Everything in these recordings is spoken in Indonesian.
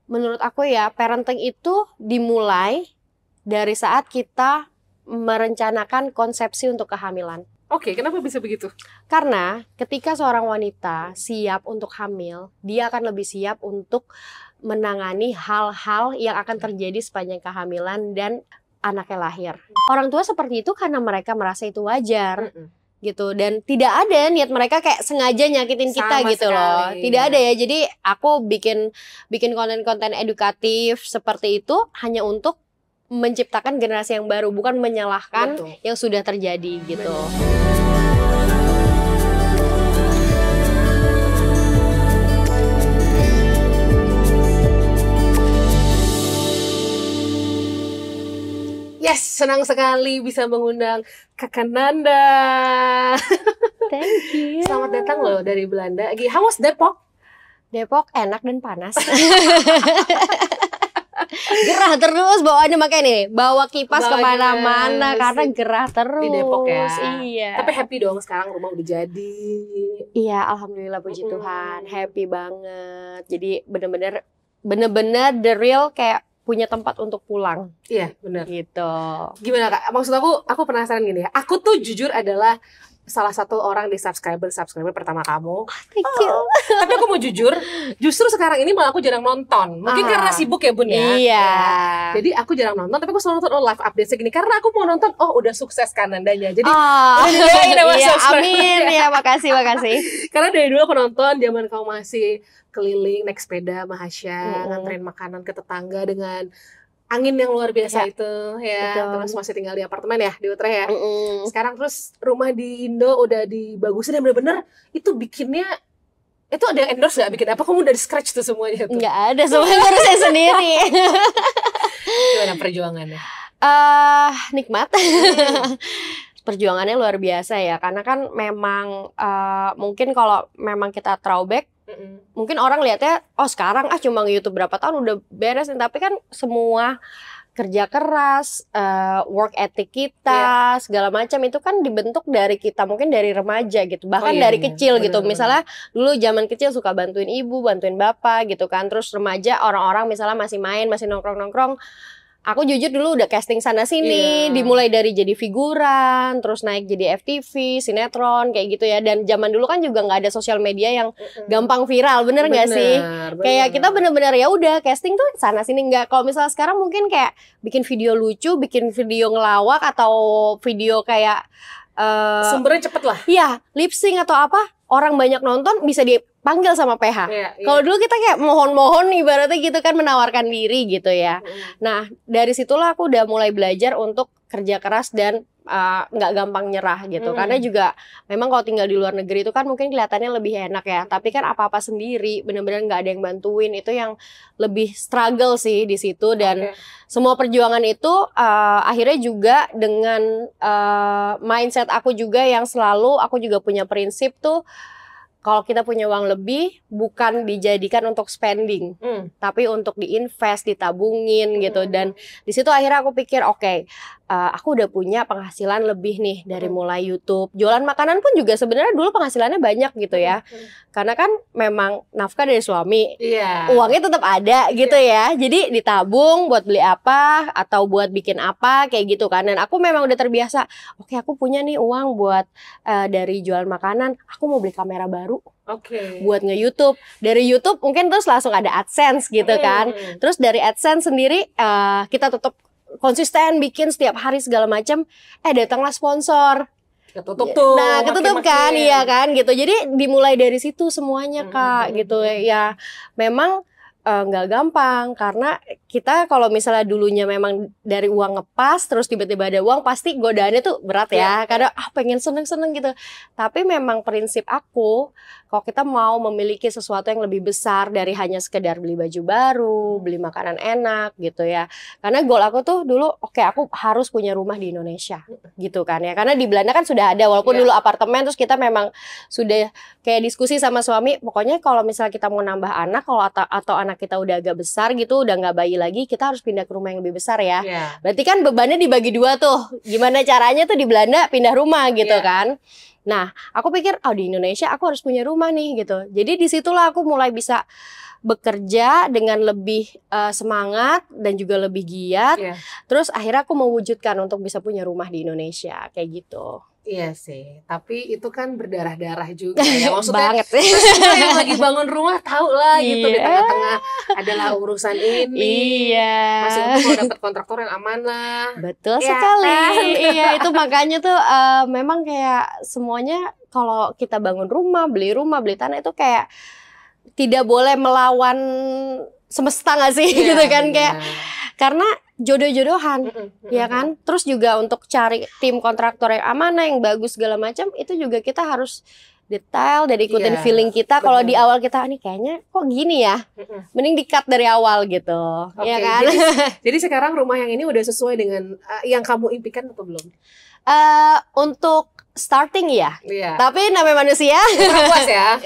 Menurut aku ya, parenting itu dimulai dari saat kita merencanakan konsepsi untuk kehamilan. Oke, kenapa bisa begitu? Karena ketika seorang wanita siap untuk hamil, dia akan lebih siap untuk menangani hal-hal yang akan terjadi sepanjang kehamilan dan anaknya lahir. Orang tua seperti itu karena mereka merasa itu wajar. Gitu, dan tidak ada niat mereka kayak sengaja nyakitin kita Sama gitu loh. sekali, Tidak ya. ada ya. Jadi aku bikin konten-konten edukatif seperti itu hanya untuk menciptakan generasi yang baru, bukan menyalahkan Betul. yang sudah terjadi gitu. Yes, senang sekali bisa mengundang Kakak Nanda. Thank you. Selamat datang loh dari Belanda. How was Depok? Depok enak dan panas. Gerah terus bawaannya, makanya nih bawa kipas kemana-mana karena gerah terus di Depok ya. Iya. Tapi happy dong sekarang rumah udah jadi. Iya, alhamdulillah, puji Tuhan, happy banget. Jadi bener-bener the real kayak punya tempat untuk pulang. Iya, benar. Gitu. Gimana Kak? Maksud aku penasaran gini ya. Aku tuh jujur adalah salah satu orang di subscriber pertama kamu. Thank you. Tapi aku mau jujur, justru sekarang ini malah aku jarang nonton. Mungkin karena sibuk ya Bun ya. Iya. Ya. Jadi aku jarang nonton, tapi aku selalu nonton live update segini karena aku mau nonton. Oh, udah sukses kan Nandanya. Jadi iya, amin ya, makasih. Karena dari dulu aku nonton zaman kamu masih keliling naik sepeda Mahasya, nganterin makanan ke tetangga dengan angin yang luar biasa itu ya. Betul. Terus masih tinggal di apartemen ya di Utrecht ya. Sekarang terus rumah di Indo udah dibagusin dan bener-bener itu bikinnya itu ada yang endorse gak bikin apa? Kamu udah di scratch tuh semuanya tuh? Nggak ada, semuanya harus saya sendiri. Gimana perjuangannya? Nikmat. Perjuangannya luar biasa ya, karena kan memang mungkin kalau memang kita throwback, mungkin orang lihatnya oh sekarang cuma YouTube berapa tahun udah beres, tapi kan semua kerja keras, work ethic kita, segala macam itu kan dibentuk dari kita, mungkin dari remaja gitu, bahkan dari kecil gitu. Misalnya dulu zaman kecil suka bantuin ibu, bantuin bapak gitu kan, terus remaja orang-orang misalnya masih main, masih nongkrong-nongkrong. Aku jujur dulu udah casting sana-sini, dimulai dari jadi figuran, terus naik jadi FTV, sinetron, kayak gitu ya. Dan zaman dulu kan juga nggak ada sosial media yang gampang viral, bener nggak sih? Kayak kita bener-bener ya udah casting tuh sana-sini, nggak. Kalau misalnya sekarang mungkin kayak bikin video lucu, bikin video ngelawak, atau video kayak sumbernya cepet lah. Iya, lip sync atau apa, orang banyak nonton bisa dipanggil sama PH. Kalau dulu kita kayak mohon-mohon ibaratnya gitu kan, menawarkan diri gitu ya. Nah, dari situlah aku udah mulai belajar untuk kerja keras dan nggak gampang nyerah gitu. Karena juga memang kalau tinggal di luar negeri itu kan mungkin kelihatannya lebih enak ya, tapi kan apa-apa sendiri, bener-bener nggak ada yang bantuin, itu yang lebih struggle sih di situ. Dan semua perjuangan itu akhirnya juga dengan mindset aku juga yang selalu aku juga punya prinsip tuh, kalau kita punya uang lebih bukan dijadikan untuk spending, tapi untuk diinvest, ditabungin gitu. Dan di situ akhirnya aku pikir oke, aku udah punya penghasilan lebih nih dari mulai YouTube. Jualan makanan pun juga sebenarnya dulu penghasilannya banyak gitu ya. Karena kan memang nafkah dari suami, uangnya tetap ada gitu ya. Jadi ditabung buat beli apa atau buat bikin apa kayak gitu kan. Dan aku memang udah terbiasa, oke aku punya nih uang buat dari jualan makanan, aku mau beli kamera baru. Buat nge-YouTube. Dari YouTube mungkin terus langsung ada AdSense gitu kan. Terus dari AdSense sendiri kita tetap konsisten bikin setiap hari segala macam. Datanglah sponsor. Ketutup tuh. Nah, ketutup kan, iya kan gitu. Jadi dimulai dari situ semuanya Kak gitu ya. Memang nggak gampang, karena kita kalau misalnya dulunya memang dari uang ngepas terus tiba-tiba ada uang, pasti godaannya tuh berat ya. Kadang pengen seneng-seneng gitu. Tapi memang prinsip aku, kalau kita mau memiliki sesuatu yang lebih besar dari hanya sekedar beli baju baru, beli makanan enak gitu ya. Karena goal aku tuh dulu oke, aku harus punya rumah di Indonesia gitu kan ya. Karena di Belanda kan sudah ada, walaupun dulu apartemen, terus kita memang sudah kayak diskusi sama suami, pokoknya kalau misalnya kita mau nambah anak, kalau atau anak anak kita udah agak besar gitu, udah nggak bayi lagi, kita harus pindah ke rumah yang lebih besar ya. Berarti kan bebannya dibagi 2 tuh. Gimana caranya tuh di Belanda pindah rumah gitu kan. Nah, aku pikir di Indonesia aku harus punya rumah nih gitu. Jadi disitulah aku mulai bisa bekerja dengan lebih semangat dan juga lebih giat. Terus akhirnya aku mewujudkan untuk bisa punya rumah di Indonesia kayak gitu. Iya sih, tapi itu kan berdarah-darah juga ya. Maksudnya banget. Semua yang lagi bangun rumah tahu lah gitu di tengah-tengah adalah urusan ini. Masih untuk dapat kontraktor yang amanah. Betul sekali. Iya, itu makanya tuh memang kayak semuanya kalau kita bangun rumah, beli tanah itu kayak tidak boleh melawan semesta nggak sih gitu kan kayak karena jodoh-jodohan ya kan. Terus juga untuk cari tim kontraktor yang amanah, yang bagus segala macam itu juga kita harus detail dan ikutin feeling kita. Kalau di awal kita nih kayaknya kok gini ya, mending di-cut dari awal gitu. Ya kan? Jadi sekarang rumah yang ini udah sesuai dengan yang kamu impikan atau belum? Untuk starting ya, tapi namanya manusia puas ya.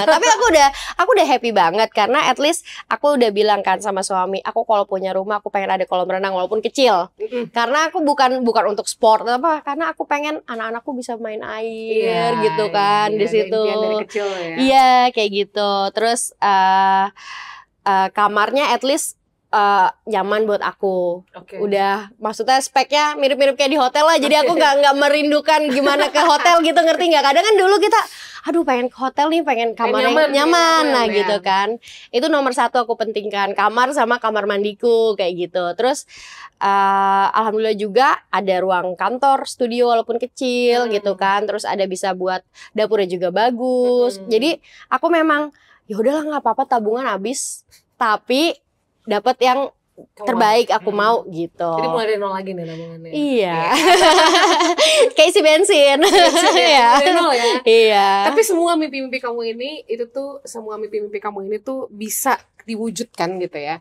Tapi aku udah happy banget karena at least aku udah bilang kan sama suami, aku kalau punya rumah aku pengen ada kolam renang walaupun kecil. Karena aku bukan untuk sport apa, karena aku pengen anak-anakku bisa main air gitu kan di situ. Dari kecil ya. Iya kayak gitu. Terus kamarnya at least nyaman buat aku. Udah maksudnya speknya mirip-mirip kayak di hotel lah. Jadi aku nggak merindukan gimana ke hotel gitu, ngerti nggak? Kadang kan dulu kita pengen ke hotel nih, pengen kamar yang nyaman nah gitu kan. Itu nomor 1 aku pentingkan, kamar sama kamar mandiku kayak gitu. Terus alhamdulillah juga ada ruang kantor, studio walaupun kecil gitu kan. Terus ada bisa buat dapurnya juga bagus. Jadi aku memang ya udahlah nggak apa-apa tabungan habis, tapi dapat yang terbaik aku mau gitu. Jadi mulai dari nol lagi nih tabungannya. Iya. Kayak isi bensin. Dari nol ya. Iya. Tapi semua mimpi-mimpi kamu ini tuh bisa diwujudkan gitu ya.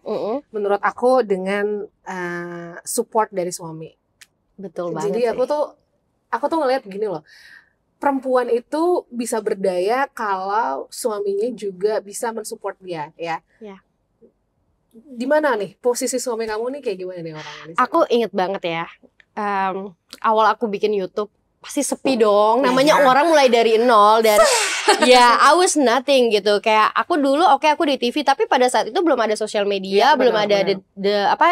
Menurut aku dengan support dari suami. Betul banget. Jadi aku tuh ngelihat begini loh. Perempuan itu bisa berdaya kalau suaminya juga bisa mensupport dia ya. Di mana nih posisi suami kamu nih, kayak gimana nih orangnya? Aku inget banget ya, awal aku bikin YouTube pasti sepi dong, namanya orang mulai dari nol dan I was nothing gitu. Kayak aku dulu aku di TV, tapi pada saat itu belum ada sosial media, belum ada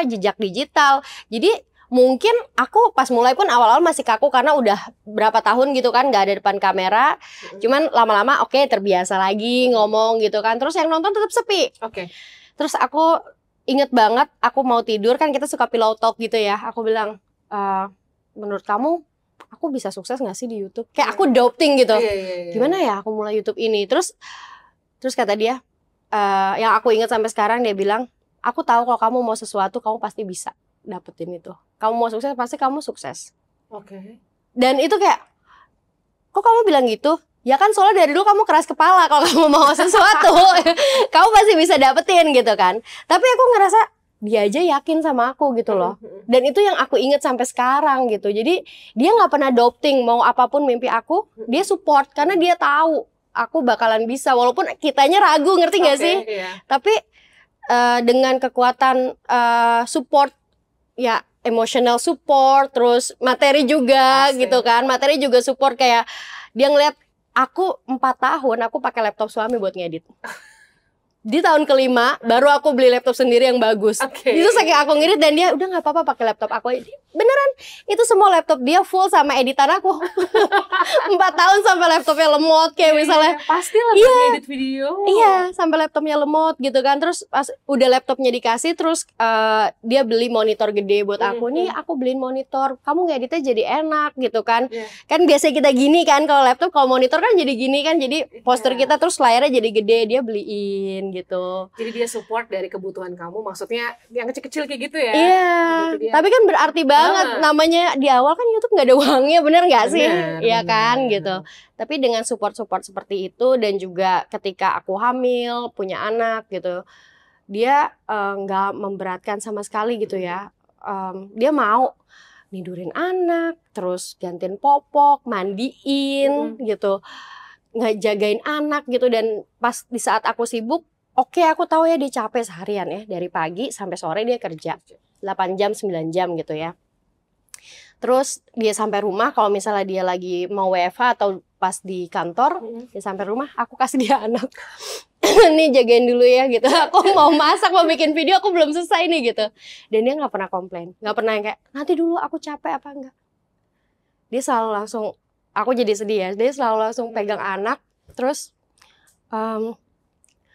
jejak digital. Jadi mungkin aku pas mulai pun awal-awal masih kaku karena udah berapa tahun gitu kan nggak ada depan kamera. Cuman lama-lama terbiasa lagi ngomong gitu kan. Terus yang nonton tetap sepi. Terus aku inget banget, aku mau tidur kan kita suka pillow talk gitu ya. Aku bilang, menurut kamu aku bisa sukses gak sih di YouTube? Kayak aku doubting gitu. Gimana ya aku mulai YouTube ini? Terus kata dia, yang aku inget sampai sekarang, dia bilang, aku tahu kalau kamu mau sesuatu kamu pasti bisa dapetin itu. Kamu mau sukses pasti kamu sukses. Dan itu kayak, kok kamu bilang gitu? Ya kan soalnya dari dulu kamu keras kepala, kalau kamu mau sesuatu kamu pasti bisa dapetin gitu kan. Tapi aku ngerasa dia aja yakin sama aku gitu loh. Dan itu yang aku inget sampai sekarang gitu. Jadi dia nggak pernah doubting mau apapun mimpi aku, dia support karena dia tahu aku bakalan bisa walaupun kitanya ragu, ngerti nggak sih? Tapi dengan kekuatan support ya, emotional support, terus materi juga gitu kan. Materi juga support, kayak dia ngeliat aku 4 tahun aku pakai laptop suami buat ngedit. Di tahun ke-5 baru aku beli laptop sendiri yang bagus. Itu saking aku ngedit dan dia udah nggak apa-apa pakai laptop aku. Beneran itu semua laptop dia full sama editan aku. 4 tahun sampai laptopnya lemot kayak misalnya. Pastilah edit video. Iya, sampai laptopnya lemot gitu kan. Terus pas udah laptopnya dikasih, terus dia beli monitor gede buat aku. Nih aku beliin monitor, kamu ngeditnya jadi enak gitu kan. Kan biasa kita gini kan kalau laptop, kalau monitor kan jadi gini kan. Jadi poster kita terus layarnya jadi gede, dia beliin gitu. Jadi dia support dari kebutuhan kamu, maksudnya yang kecil-kecil kayak gitu ya. Iya, tapi kan berarti banget. Namanya di awal kan YouTube nggak ada uangnya, bener nggak sih? Iya kan gitu. Tapi dengan support seperti itu, dan juga ketika aku hamil punya anak gitu, dia nggak memberatkan sama sekali gitu ya. Dia mau nidurin anak, terus gantiin popok, mandiin gitu, nggak jagain anak gitu. Dan pas di saat aku sibuk, oke, aku tahu ya dia capek seharian ya, dari pagi sampai sore dia kerja 8 jam 9 jam gitu ya. Terus dia sampai rumah, kalau misalnya dia lagi mau WFH atau pas di kantor, dia sampai rumah, aku kasih dia anak. Nih jagain dulu ya gitu. Aku mau masak, mau bikin video, aku belum selesai nih gitu. Dan dia nggak pernah komplain, nggak pernah yang kayak nanti dulu aku capek apa enggak. Dia selalu langsung, aku jadi sedih ya. Dia selalu langsung pegang anak, terus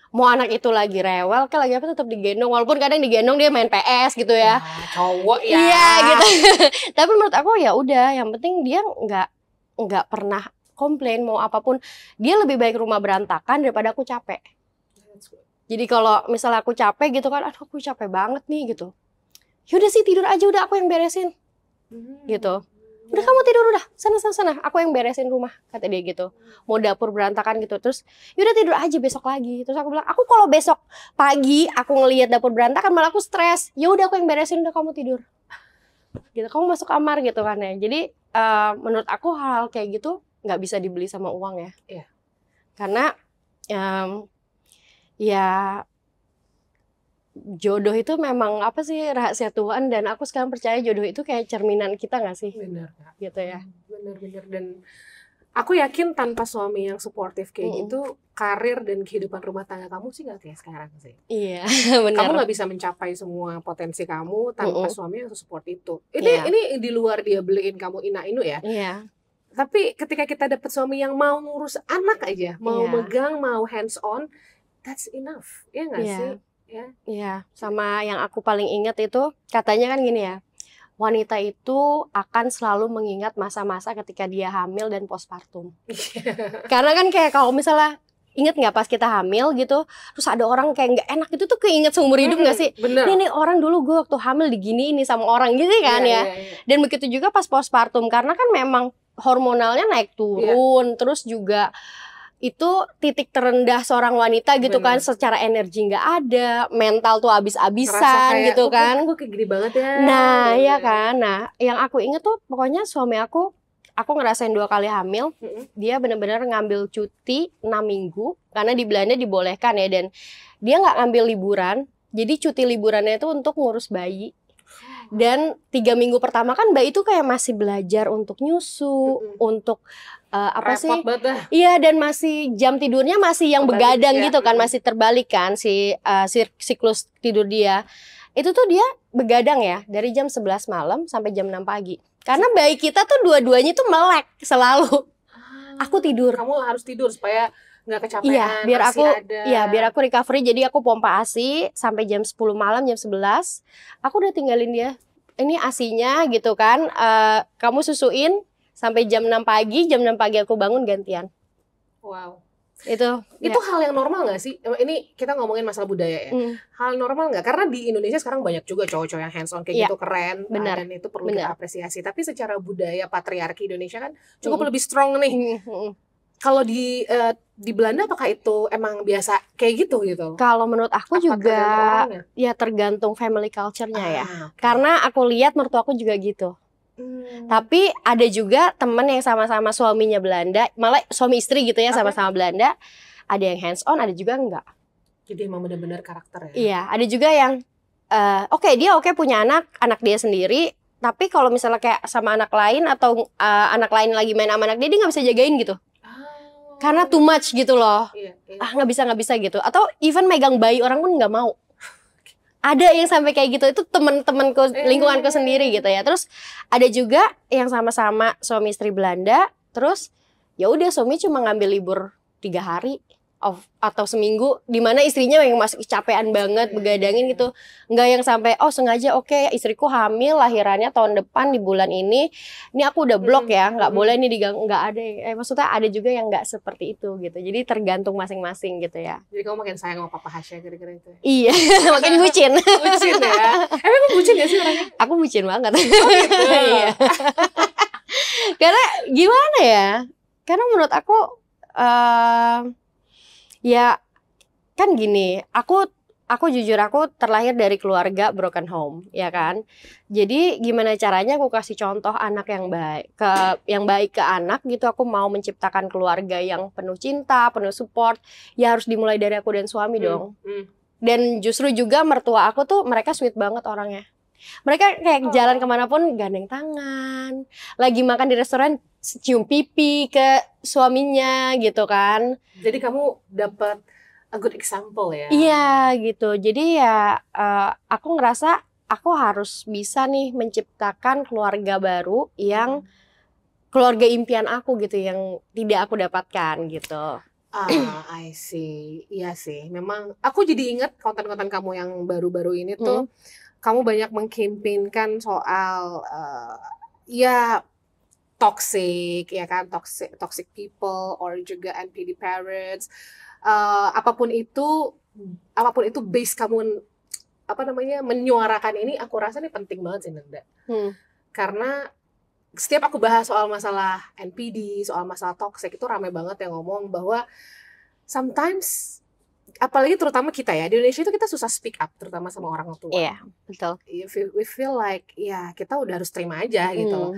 mau anak itu lagi rewel, lagi apa tetap digendong. Walaupun kadang digendong dia main PS gitu ya. Cowok ya. Iya gitu. Tapi menurut aku ya udah, yang penting dia nggak pernah komplain mau apapun. Dia lebih baik rumah berantakan daripada aku capek. Jadi kalau misalnya aku capek gitu kan, aduh aku capek banget nih gitu. Yaudah sih tidur aja, udah aku yang beresin. Gitu. Udah kamu tidur udah, sana, aku yang beresin rumah, kata dia gitu. Mau dapur berantakan gitu, terus yaudah tidur aja besok lagi. Terus aku bilang, aku kalau besok pagi aku ngelihat dapur berantakan malah aku stres. Ya udah aku yang beresin, udah kamu tidur. Gitu, kamu masuk kamar gitu kan ya. Jadi menurut aku hal kayak gitu nggak bisa dibeli sama uang ya. Iya. Karena ya jodoh itu memang apa sih, rahasia Tuhan, dan aku sekarang percaya jodoh itu kayak cerminan kita nggak sih? Benar. Gitu ya. Benar. Dan aku yakin tanpa suami yang suportif kayak gitu, karir dan kehidupan rumah tangga kamu sih nggak kayak sekarang sih. Iya, benar. Kamu nggak bisa mencapai semua potensi kamu tanpa suami yang support itu. Ini di luar dia beliin kamu ina-inu ya. Iya. Tapi ketika kita dapet suami yang mau ngurus anak aja, mau megang, mau hands on, that's enough. Ya nggak sih? Iya, sama yang aku paling ingat itu katanya kan gini ya, wanita itu akan selalu mengingat masa-masa ketika dia hamil dan postpartum. Karena kan kayak kalau misalnya inget nggak pas kita hamil gitu, terus ada orang kayak nggak enak, itu tuh keinget seumur hidup nggak sih? Bener. Ini orang dulu gue waktu hamil diginiin nih sama orang gitu kan ya. Dan begitu juga pas postpartum, karena kan memang hormonalnya naik turun, terus juga itu titik terendah seorang wanita gitu kan, secara energi nggak ada, mental tuh abis-abisan gitu kan. Gue kayak gini banget ya. Nah ya kan, nah yang aku inget tuh pokoknya suami aku ngerasain 2 kali hamil, dia benar-benar ngambil cuti 6 minggu, karena di Belanda dibolehkan ya, dan dia nggak ngambil liburan, jadi cuti liburannya itu untuk ngurus bayi. Dan 3 minggu pertama kan bayi itu kayak masih belajar untuk nyusu, untuk apa sih? Iya, dan masih jam tidurnya masih yang begadang gitu kan, masih terbalik kan si siklus tidur dia. Itu tuh dia begadang ya dari jam 11 malam sampai jam 6 pagi. Karena bayi kita tuh dua-duanya tuh melek selalu. Aku tidur. Kamu harus tidur supaya nggak kecapean. Iya, biar aku recovery. Jadi aku pompa ASI sampai jam 10 malam, jam 11. Aku udah tinggalin dia. Ini ASI-nya gitu kan. Kamu susuin sampai jam 6 pagi. Jam 6 pagi aku bangun gantian. Wow. Itu hal yang normal nggak sih? Ini kita ngomongin masalah budaya ya. Hal normal nggak? Karena di Indonesia sekarang banyak juga cowok-cowok yang hands on kayak gitu, keren. Benar. Dan itu perlu kita apresiasi. Tapi secara budaya patriarki Indonesia kan cukup lebih strong nih. Kalau di Belanda apakah itu emang biasa kayak gitu? Kalau menurut aku juga ya tergantung family culture-nya ya. Karena aku lihat menurut aku juga gitu. Tapi ada juga temen yang sama-sama suaminya Belanda, malah suami istri gitu ya, sama-sama Belanda. Ada yang hands on, ada juga enggak. Jadi emang benar-benar karakter ya. Iya, ada juga yang dia punya anak dia sendiri. Tapi kalau misalnya kayak sama anak lain atau anak lain lagi main sama anak dia nggak bisa jagain gitu. Karena too much gitu loh. Nggak bisa gitu. Atau even megang bayi orang pun nggak mau. Ada yang sampai kayak gitu, itu temen-temenku, lingkunganku sendiri gitu ya. Terus ada juga yang sama-sama suami istri Belanda, terus ya udah suami cuma ngambil libur 3 hari atau seminggu, dimana istrinya yang masih capean banget, begadangin gitu. Nggak yang sampai sengaja istriku hamil lahirannya tahun depan di bulan ini aku udah blok ya, nggak boleh nih diganggu, nggak ada. Maksudnya ada juga yang nggak seperti itu gitu. Jadi tergantung masing-masing gitu ya. Jadi kamu makin sayang sama Papa Hasya kira-kira itu? Iya, makin bucin. Bucin ya? Emang kamu bucin gak sih orangnya? Aku bucin banget. Gitu. Iya. Karena gimana ya? Karena menurut aku ya kan gini, aku aku jujur aku terlahir dari keluarga broken home, ya kan. Jadi gimana caranya aku kasih contoh anak yang baik ke anak gitu. Aku mau menciptakan keluarga yang penuh cinta, penuh support. Ya harus dimulai dari aku dan suami dong. Dan justru juga mertua aku tuh mereka sweet banget orangnya. Mereka kayak jalan kemanapun gandeng tangan, lagi makan di restoran cium pipi ke suaminya gitu kan. Jadi kamu dapat a good example ya. Iya gitu. Jadi ya aku ngerasa aku harus bisa nih menciptakan keluarga baru yang keluarga impian aku gitu, yang tidak aku dapatkan gitu. I see. Iya sih. Memang aku jadi ingat konten-konten kamu yang baru-baru ini tuh kamu banyak mengkampanyekan soal ya toxic ya kan, toxic people or juga NPD parents. Apapun itu base kamu menyuarakan ini, aku rasa ini penting banget sih Nanda. Karena setiap aku bahas soal masalah NPD, soal masalah toxic itu ramai banget yang ngomong bahwa sometimes, apalagi terutama kita ya, di Indonesia itu kita susah speak up, terutama sama orang tua. Iya, betul. We feel like, ya kita udah harus terima aja gitu loh.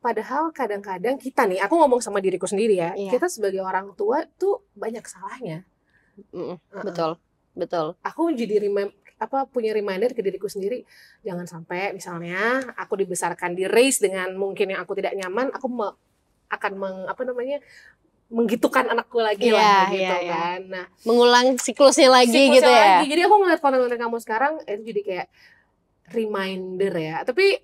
Padahal kadang-kadang kita nih, aku ngomong sama diriku sendiri ya, kita sebagai orang tua tuh banyak salahnya. Betul. Aku jadi punya reminder ke diriku sendiri, jangan sampai misalnya aku dibesarkan di raise dengan mungkin yang aku tidak nyaman, aku akan menggitukan anakku lagi lah gitu kan. Nah, mengulang siklusnya lagi gitu ya. Jadi aku ngeliat konten-konten kamu sekarang itu jadi kayak reminder ya. Tapi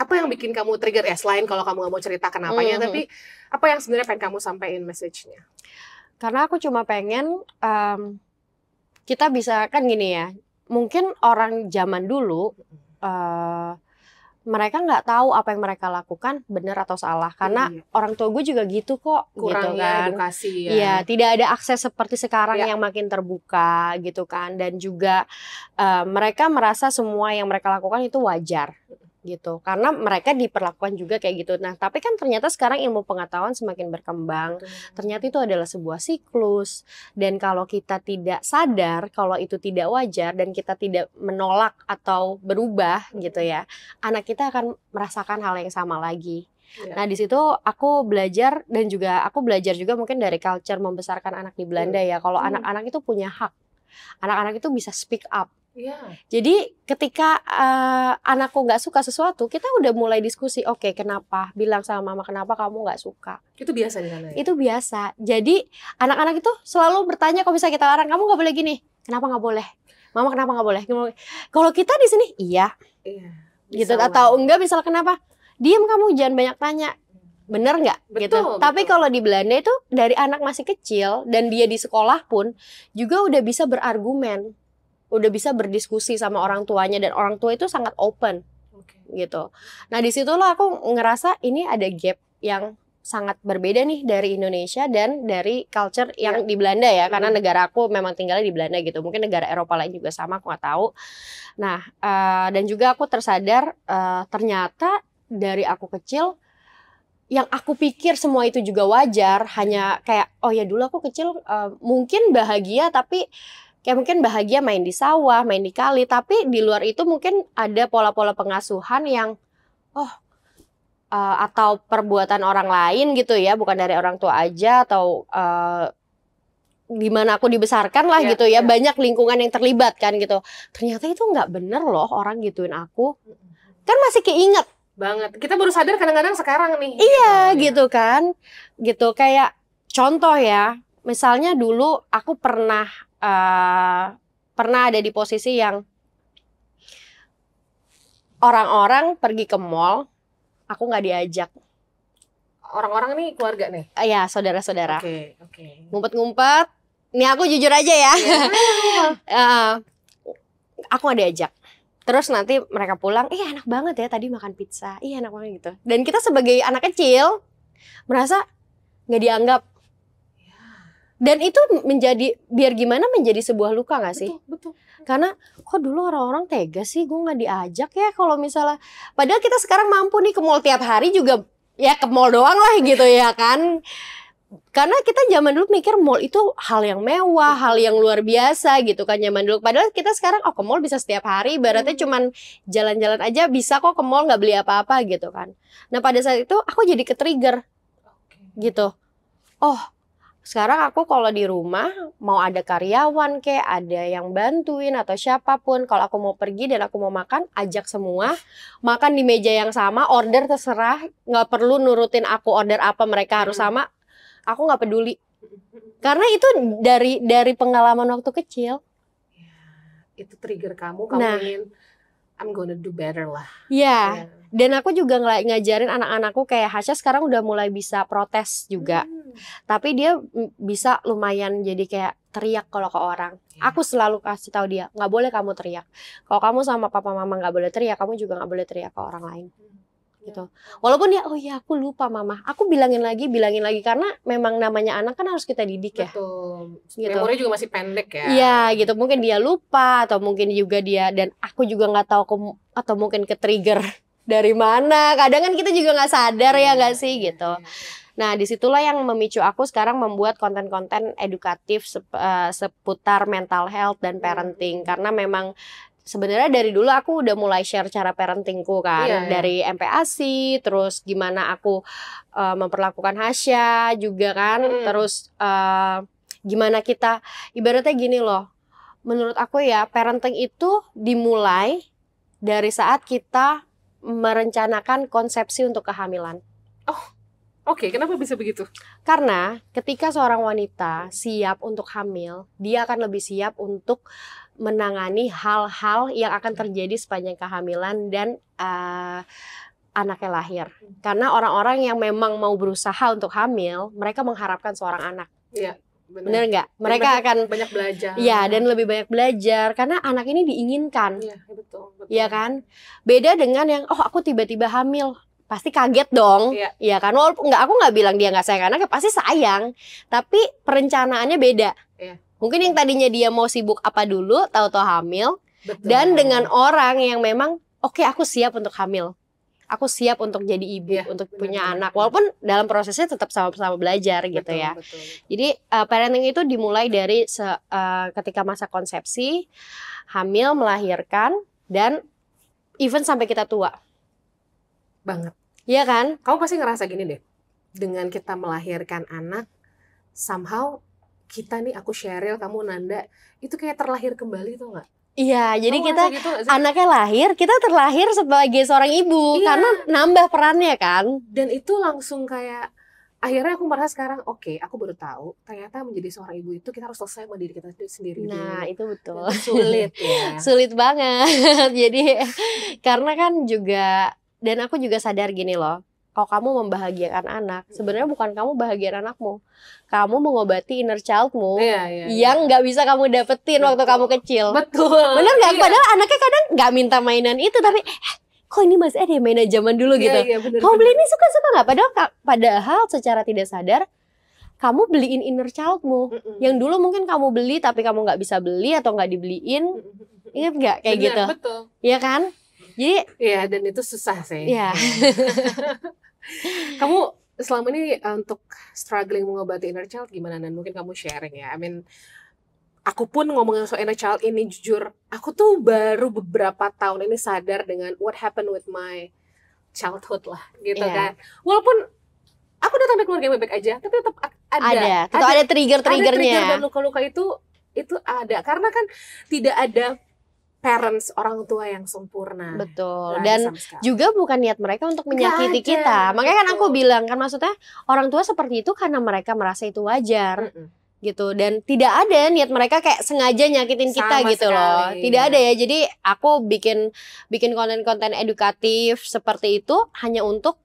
apa yang bikin kamu trigger ya, selain kalau kamu gak mau cerita kenapanya, tapi apa yang sebenarnya pengen kamu sampaikan message-nya? Karena aku cuma pengen kita bisa kan gini ya, mungkin orang zaman dulu mereka nggak tahu apa yang mereka lakukan benar atau salah, karena orang tua gue juga gitu kok, kurang gitu kan. Edukasi ya. Iya, tidak ada akses seperti sekarang yang makin terbuka gitu kan, dan juga mereka merasa semua yang mereka lakukan itu wajar gitu, karena mereka diperlakukan juga kayak gitu. Nah, tapi kan ternyata sekarang ilmu pengetahuan semakin berkembang. Ternyata itu adalah sebuah siklus, dan kalau kita tidak sadar kalau itu tidak wajar dan kita tidak menolak atau berubah gitu ya, anak kita akan merasakan hal yang sama lagi. Nah, di situ aku belajar, dan juga aku belajar juga mungkin dari culture membesarkan anak di Belanda ya, kalau anak-anak itu punya hak. Anak-anak itu bisa speak up. Jadi ketika anakku nggak suka sesuatu, kita udah mulai diskusi, oke, kenapa? Bilang sama mama kenapa kamu nggak suka. Itu biasa di sana ya? Itu biasa. Jadi anak-anak itu selalu bertanya kalau bisa kita larang, kamu nggak boleh gini. Kenapa nggak boleh? Mama kenapa nggak boleh? Kalau kita di sini iya. Gitu. Atau enggak misalnya kenapa? Diam kamu, jangan banyak tanya. Bener nggak? Gitu. Tapi kalau di Belanda itu dari anak masih kecil dan dia di sekolah pun juga udah bisa berargumen. Udah bisa berdiskusi sama orang tuanya, dan orang tua itu sangat open gitu. Nah, disitulah aku ngerasa ini ada gap yang sangat berbeda nih dari Indonesia dan dari culture yang di Belanda ya, karena negara aku memang tinggalnya di Belanda gitu. Mungkin negara Eropa lain juga sama, aku nggak tahu. Nah, dan juga aku tersadar ternyata dari aku kecil yang aku pikir semua itu juga wajar, hanya kayak oh ya dulu aku kecil mungkin bahagia, tapi kayak mungkin bahagia main di sawah, main di kali, tapi di luar itu mungkin ada pola-pola pengasuhan yang atau perbuatan orang lain gitu ya, bukan dari orang tua aja, atau di mana aku dibesarkan lah gitu ya, banyak lingkungan yang terlibat kan gitu. Ternyata itu nggak bener loh orang gituin aku. Kan masih keinget banget. Kita baru sadar kadang-kadang sekarang nih. Iya gitu kan. Gitu kayak contoh ya, misalnya dulu aku pernah ada di posisi yang orang-orang pergi ke mall, aku nggak diajak. Orang-orang nih keluarga nih? Iya, saudara-saudara. Oke. Ngumpet-ngumpet. Nih aku jujur aja ya. Aku nggak diajak. Terus nanti mereka pulang, enak banget ya tadi makan pizza. Enak banget gitu. Dan kita sebagai anak kecil merasa nggak dianggap. Dan itu biar gimana menjadi sebuah luka gak sih? Betul. Karena kok dulu orang-orang tega sih gue gak diajak ya kalau misalnya. Padahal kita sekarang mampu nih ke mall tiap hari juga, ya ke mall doang lah gitu ya kan. Karena kita zaman dulu mikir mall itu hal yang mewah, hal yang luar biasa gitu kan zaman dulu. Padahal kita sekarang ke mall bisa setiap hari, ibaratnya cuman jalan-jalan aja bisa kok ke mall nggak beli apa-apa gitu kan. Nah pada saat itu aku jadi ke-trigger gitu. Oh sekarang aku kalau di rumah mau ada karyawan kayak ada yang bantuin atau siapapun, kalau aku mau pergi dan aku mau makan, ajak semua makan di meja yang sama, order terserah, nggak perlu nurutin aku order apa mereka harus sama. Aku nggak peduli, karena itu dari pengalaman waktu kecil. Itu trigger kamu ingin I'm gonna do better lah. Ya, dan aku juga ngajarin anak-anakku kayak Hasya sekarang udah mulai bisa protes juga. Tapi dia bisa lumayan jadi kayak teriak kalau ke orang. Aku selalu kasih tahu dia, nggak boleh kamu teriak. Kalau kamu sama papa mama nggak boleh teriak, kamu juga nggak boleh teriak ke orang lain. Gitu. Walaupun dia oh ya aku lupa mama, aku bilangin lagi karena memang namanya anak kan harus kita didik ya. Betul. Gitu. Memorinya juga masih pendek ya. Iya gitu, mungkin dia lupa atau mungkin juga dia, dan aku juga nggak tahu atau mungkin ke trigger dari mana. Kadang kan kita juga nggak sadar ya nggak sih gitu. Nah disitulah yang memicu aku sekarang membuat konten-konten edukatif seputar mental health dan parenting, karena memang sebenarnya dari dulu aku udah mulai share cara parentingku kan, dari MPASI, terus gimana aku memperlakukan Hasya juga kan, terus gimana kita ibaratnya gini loh, menurut aku ya parenting itu dimulai dari saat kita merencanakan konsepsi untuk kehamilan. Oke, kenapa bisa begitu? Karena ketika seorang wanita siap untuk hamil, dia akan lebih siap untuk menangani hal-hal yang akan terjadi sepanjang kehamilan dan anaknya lahir. Karena orang-orang yang memang mau berusaha untuk hamil, mereka mengharapkan seorang anak. Iya, bener nggak? Mereka akan banyak belajar. Ya, dan lebih banyak belajar karena anak ini diinginkan. Iya, betul. Iya kan? Beda dengan yang aku tiba-tiba hamil. Pasti kaget dong, ya kan? Walaupun aku nggak bilang dia nggak sayang anaknya, pasti sayang. Tapi perencanaannya beda. Mungkin yang tadinya dia mau sibuk apa dulu, tahu-tahu hamil. Betul. Dan dengan orang yang memang, oke, aku siap untuk hamil. Aku siap untuk jadi ibu, untuk punya anak. Walaupun dalam prosesnya tetap sama-sama belajar gitu ya. Betul. Jadi parenting itu dimulai dari ketika masa konsepsi, hamil, melahirkan, dan even sampai kita tua. Banget. Iya kan? Kamu pasti ngerasa gini deh, dengan kita melahirkan anak, somehow kita nih, aku Sheryl, kamu Nanda, itu kayak terlahir kembali tuh nggak? Iya, jadi kita gitu anaknya lahir, kita terlahir sebagai seorang ibu, karena nambah perannya kan. Dan itu langsung kayak, akhirnya aku merasa sekarang, oke, aku baru tahu, ternyata menjadi seorang ibu itu kita harus selesai sama diri kita sendiri. Nah, itu betul. Sulit ya. Sulit banget. Jadi, karena kan juga, dan aku juga sadar gini loh, kalau kamu membahagiakan anak, sebenarnya bukan kamu bahagiakan anakmu, kamu mengobati inner childmu yang nggak bisa kamu dapetin waktu kamu kecil. Betul. Bener nggak? Padahal anaknya kadang nggak minta mainan itu, tapi kok ini masih ada mainan zaman dulu gitu. Kamu beli ini suka-suka nggak? Padahal secara tidak sadar kamu beliin inner childmu yang dulu mungkin kamu beli tapi kamu nggak bisa beli atau nggak dibeliin. Ingat nggak kayak gitu? Betul. Iya kan? Jadi dan itu susah sih. Iya. Kamu selama ini untuk struggling mengobati inner child gimana? Dan mungkin kamu sharing ya. I mean, aku pun ngomongin soal inner child ini jujur, aku tuh baru beberapa tahun ini sadar dengan what happened with my childhood lah, gitu kan. Walaupun aku datang dari keluarga yang baik aja, tapi tetap ada trigger-triggernya. Ada trigger dan luka-luka itu ada, karena kan tidak ada parents, orang tua yang sempurna. Betul. Dan juga bukan niat mereka untuk menyakiti kita. Makanya kan aku bilang kan, maksudnya orang tua seperti itu karena mereka merasa itu wajar. Gitu. Dan tidak ada niat mereka kayak sengaja nyakitin kita gitu loh. Tidak ada ya. Jadi aku bikin konten-konten edukatif seperti itu hanya untuk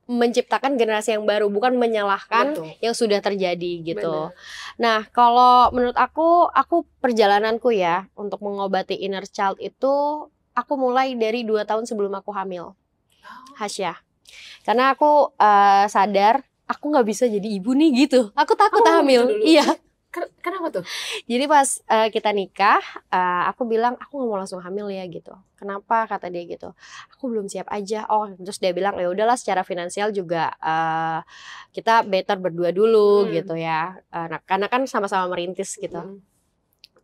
menciptakan generasi yang baru, bukan menyalahkan yang sudah terjadi gitu. Nah, kalau menurut aku perjalananku ya untuk mengobati inner child itu aku mulai dari 2 tahun sebelum aku hamil, Hasya. Karena aku sadar aku nggak bisa jadi ibu nih gitu. Aku takut hamil. Iya. Kenapa tuh? Jadi pas kita nikah, aku bilang aku nggak mau langsung hamil ya gitu. Kenapa? Kata dia gitu. Aku belum siap aja. Oh, terus dia bilang ya udahlah secara finansial juga kita better berdua dulu gitu ya. Nah, karena kan sama-sama merintis gitu.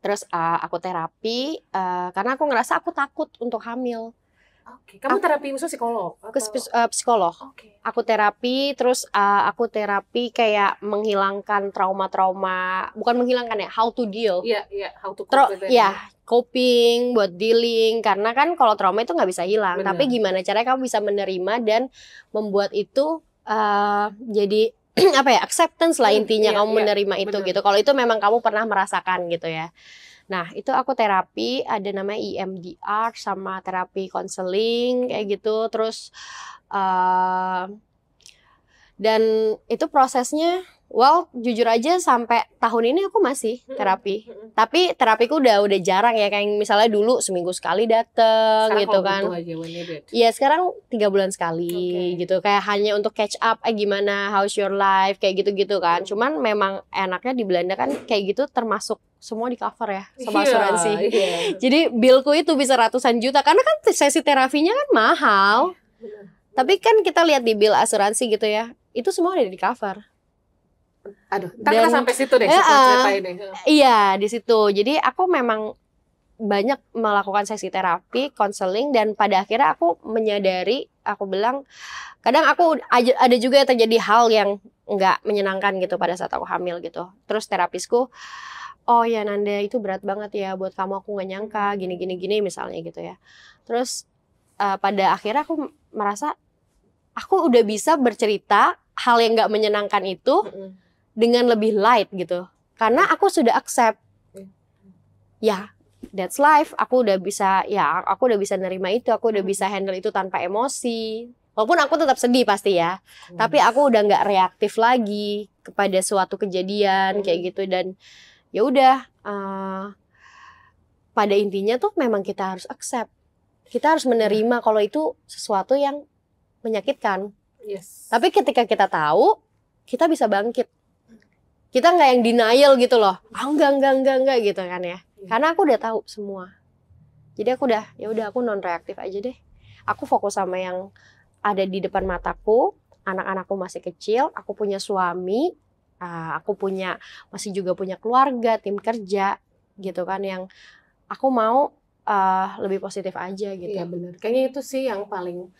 Terus aku terapi karena aku ngerasa aku takut untuk hamil. Oke, kamu terapi khusus psikolog? Ke psikolog. Okay. Aku terapi, terus aku terapi kayak menghilangkan trauma-trauma, bukan menghilangkan ya, how to deal. Iya, how to cope. Coping, buat dealing. Karena kan kalau trauma itu nggak bisa hilang. Bener. Tapi gimana caranya kamu bisa menerima dan membuat itu jadi apa ya, acceptance lah intinya, kamu menerima itu gitu. Kalau itu memang kamu pernah merasakan gitu ya. Nah, itu aku terapi, ada namanya EMDR sama terapi konseling kayak gitu. Terus dan itu prosesnya, well jujur aja sampai tahun ini aku masih terapi. Tapi terapiku udah jarang ya, kayak misalnya dulu seminggu sekali dateng gitu kan. Iya, sekarang 3 bulan sekali gitu. Kayak hanya untuk catch up, gimana, how's your life, kayak gitu-gitu kan. Cuman memang enaknya di Belanda kan kayak gitu termasuk semua di cover ya sama asuransi. Jadi billku itu bisa ratusan juta karena kan sesi terapinya kan mahal. Tapi kan kita lihat di bill asuransi gitu ya, itu semua udah di cover. Aduh, kita sampai situ deh, ceritain deh. Iya, di situ. Jadi aku memang banyak melakukan sesi terapi, konseling, dan pada akhirnya aku menyadari, aku bilang, kadang aku ada juga yang terjadi hal yang nggak menyenangkan gitu pada saat aku hamil gitu. Terus terapisku, oh ya Nanda, itu berat banget ya buat kamu, aku nggak nyangka gini misalnya gitu ya. Terus pada akhirnya aku merasa aku udah bisa bercerita hal yang nggak menyenangkan itu dengan lebih light gitu, karena aku sudah accept ya, that's life. Aku udah bisa nerima itu, aku udah bisa handle itu tanpa emosi. Walaupun aku tetap sedih pasti ya, tapi aku udah nggak reaktif lagi kepada suatu kejadian kayak gitu. Dan ya udah, pada intinya tuh memang kita harus accept, kita harus menerima kalau itu sesuatu yang menyakitkan. Tapi ketika kita tahu, kita bisa bangkit. Kita nggak yang denial gitu loh, enggak gitu kan ya. Karena aku udah tahu semua. Jadi aku aku non reaktif aja deh. Aku fokus sama yang ada di depan mataku. Anak-anakku masih kecil, aku punya suami, aku masih juga punya keluarga, tim kerja gitu kan, yang aku mau lebih positif aja gitu. Iya benar. Kayaknya itu sih yang paling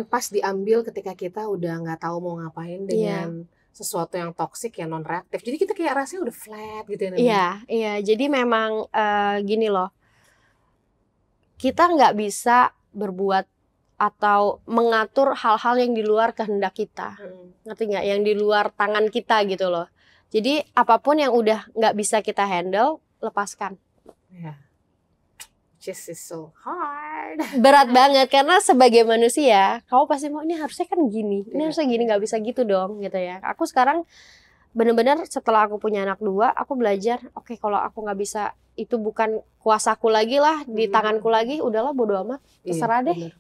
pas diambil ketika kita udah nggak tahu mau ngapain dengan sesuatu yang toksik, yang non reaktif. Jadi kita kayak rasanya udah flat gitu ya. Iya. Jadi memang gini loh, kita nggak bisa berbuat atau mengatur hal-hal yang di luar kehendak kita. Ngerti nggak? Yang di luar tangan kita gitu loh. Jadi apapun yang udah nggak bisa kita handle, lepaskan. Just is so hard. Berat banget, karena sebagai manusia kamu pasti mau, ini harusnya kan gini, ini harusnya gini, nggak bisa gitu dong gitu ya. Aku sekarang bener-bener setelah aku punya anak 2, aku belajar, oke, kalau aku nggak bisa, itu bukan kuasaku lagi lah, di tanganku lagi, udahlah bodo amat, terserah deh.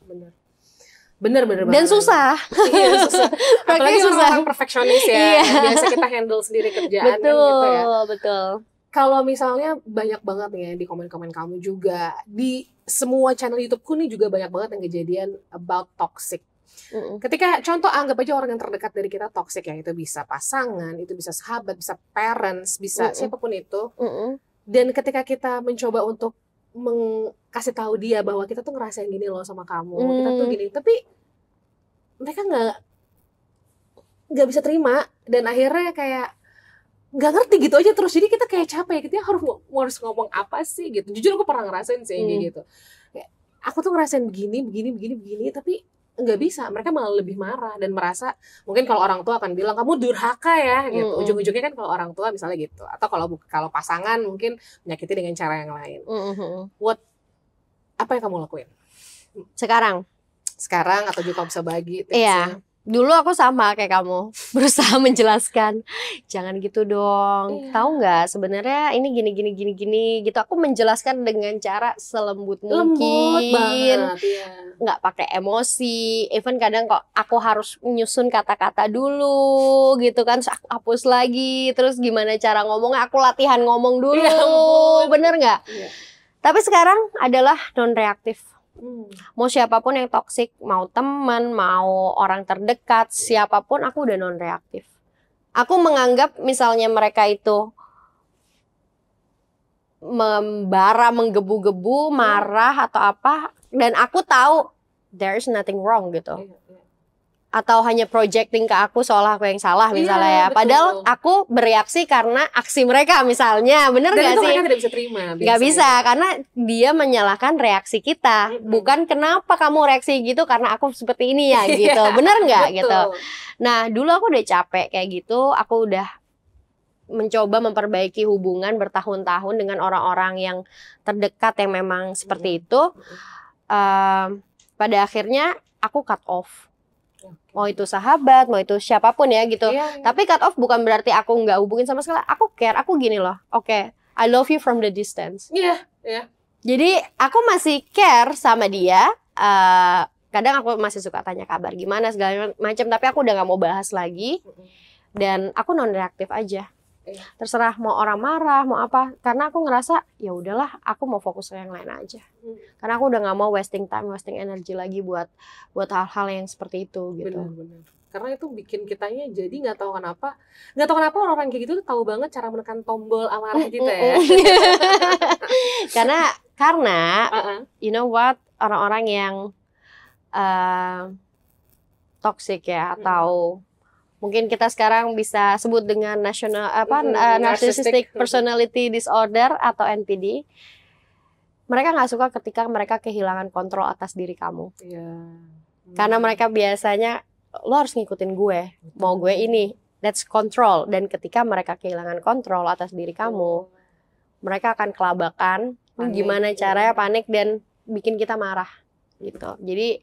Bener. Dan susah. Iya, susah. Apalagi orang perfeksionis ya. Biasa kita handle sendiri kerjaan. Betul. Kalau misalnya banyak banget nih ya di komen-komen kamu juga, di semua channel YouTubeku nih juga banyak banget yang kejadian about toxic. Ketika contoh, anggap aja orang yang terdekat dari kita toxic ya, itu bisa pasangan, itu bisa sahabat, bisa parents, bisa siapapun itu. Dan ketika kita mencoba untuk kasih tahu dia bahwa kita tuh ngerasain gini loh sama kamu, kita tuh gini, tapi mereka nggak bisa terima, dan akhirnya kayak nggak ngerti gitu aja terus. Jadi kita kayak capek gitu ya, harus ngomong apa sih gitu. Jujur aku pernah ngerasain sih kayak gitu. Kayak, aku tuh ngerasain begini, tapi nggak bisa. Mereka malah lebih marah dan merasa, mungkin kalau orang tua akan bilang kamu durhaka ya gitu. Ujung-ujungnya kan kalau orang tua misalnya gitu, atau kalau pasangan mungkin menyakiti dengan cara yang lain. Apa yang kamu lakuin sekarang atau juga kamu bisa bagi tipsnya? Dulu aku sama kayak kamu, berusaha menjelaskan, jangan gitu dong. Tahu nggak sebenarnya ini gini gitu. Aku menjelaskan dengan cara selembut Lembut mungkin, banget, ya. nggak pakai emosi. Even kadang kok aku harus menyusun kata-kata dulu gitu kan, terus aku hapus lagi. Terus gimana cara ngomongnya, aku latihan ngomong dulu, bener nggak? Iya. Tapi sekarang adalah non reaktif. Mau siapapun yang toksik, mau teman, mau orang terdekat, siapapun aku udah non reaktif. Aku menganggap misalnya mereka itu membara, menggebu-gebu, marah atau apa, dan aku tahu there's nothing wrong gitu. Atau hanya projecting ke aku seolah aku yang salah misalnya ya. Padahal aku bereaksi karena aksi mereka misalnya. Bener gak sih? Dan itu mereka tidak bisa terima. Gak bisa, karena dia menyalahkan reaksi kita. Bukan kenapa kamu reaksi gitu karena aku seperti ini ya gitu. Bener gak gitu? Nah dulu aku udah capek kayak gitu. Aku udah mencoba memperbaiki hubungan bertahun-tahun dengan orang-orang yang terdekat yang memang seperti itu. Pada akhirnya aku cut off. Mau itu sahabat, mau itu siapapun ya gitu. Tapi cut off bukan berarti aku nggak hubungin sama sekali. Aku care, aku gini loh. Oke, I love you from the distance. Jadi aku masih care sama dia. Kadang aku masih suka tanya kabar gimana segala macam. Tapi aku udah nggak mau bahas lagi. Dan aku non reaktif aja. Terserah mau orang marah, mau apa. Karena aku ngerasa ya udahlah, aku mau fokus ke yang lain aja. Karena aku udah nggak mau wasting time, wasting energy lagi buat hal-hal yang seperti itu gitu. Benar-benar. Karena itu bikin kitanya jadi nggak tahu kenapa orang-orang kayak gitu tuh tahu banget cara menekan tombol amarah kita ya. karena you know what, orang-orang yang toxic ya, atau mungkin kita sekarang bisa sebut dengan narcissistic personality disorder atau NPD. Mereka nggak suka ketika mereka kehilangan kontrol atas diri kamu. Karena mereka biasanya, lo harus ngikutin gue, mau gue ini, that's control. Dan ketika mereka kehilangan kontrol atas diri kamu, mereka akan kelabakan, gimana caranya panik dan bikin kita marah gitu. Jadi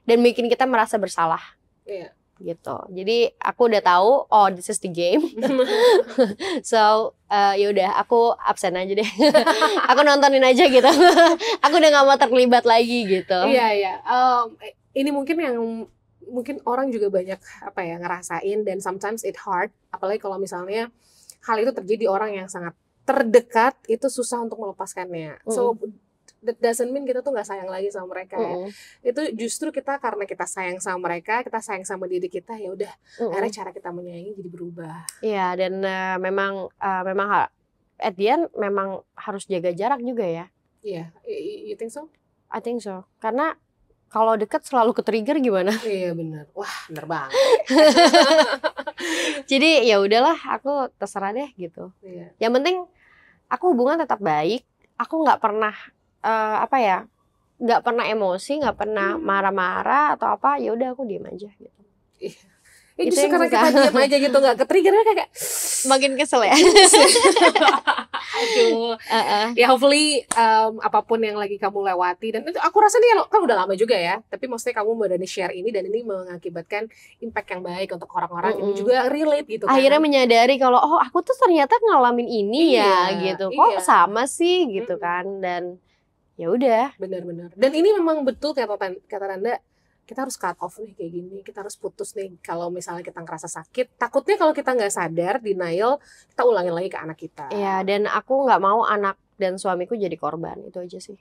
dan bikin kita merasa bersalah. Gitu. Jadi aku udah tahu, oh this is the game. So yaudah aku absen aja deh. Aku nontonin aja gitu. Aku udah gak mau terlibat lagi gitu. Iya. Ini mungkin orang juga banyak ngerasain, dan sometimes it hard. Apalagi kalau misalnya hal itu terjadi orang yang sangat terdekat, itu susah untuk melepaskannya. So that doesn't mean kita tuh nggak sayang lagi sama mereka ya. Itu justru kita, karena kita sayang sama mereka, kita sayang sama diri kita, ya udah akhirnya cara kita menyayangi jadi berubah. Iya, dan memang at the end memang harus jaga jarak juga ya. Iya, you think so? I think so. Karena kalau deket selalu ke-trigger gimana? Iya benar. Wah, benar banget. Jadi ya udahlah, aku terserah deh gitu. Yang penting aku hubungan tetap baik. Aku nggak pernah nggak pernah emosi, nggak pernah marah-marah atau apa. Ya udah aku diem aja gitu. Justru karena kita diem aja gitu, nggak ke-triggernya kayak makin kesel ya. Aduh. Ya hopefully apapun yang lagi kamu lewati, dan itu aku rasa nih kan udah lama juga ya, tapi maksudnya kamu berani share ini, dan ini mengakibatkan impact yang baik untuk orang-orang yang juga relate gitu kan. Akhirnya menyadari kalau oh aku tuh ternyata ngalamin ini gitu. Kok sama sih gitu kan. Dan ya udah. Benar-benar. Dan ini memang betul kata Randa, kita harus cut off nih kayak gini, kita harus putus nih kalau misalnya kita ngerasa sakit. Takutnya kalau kita nggak sadar, denial, kita ulangin lagi ke anak kita. Iya, dan aku nggak mau anak dan suamiku jadi korban, itu aja sih.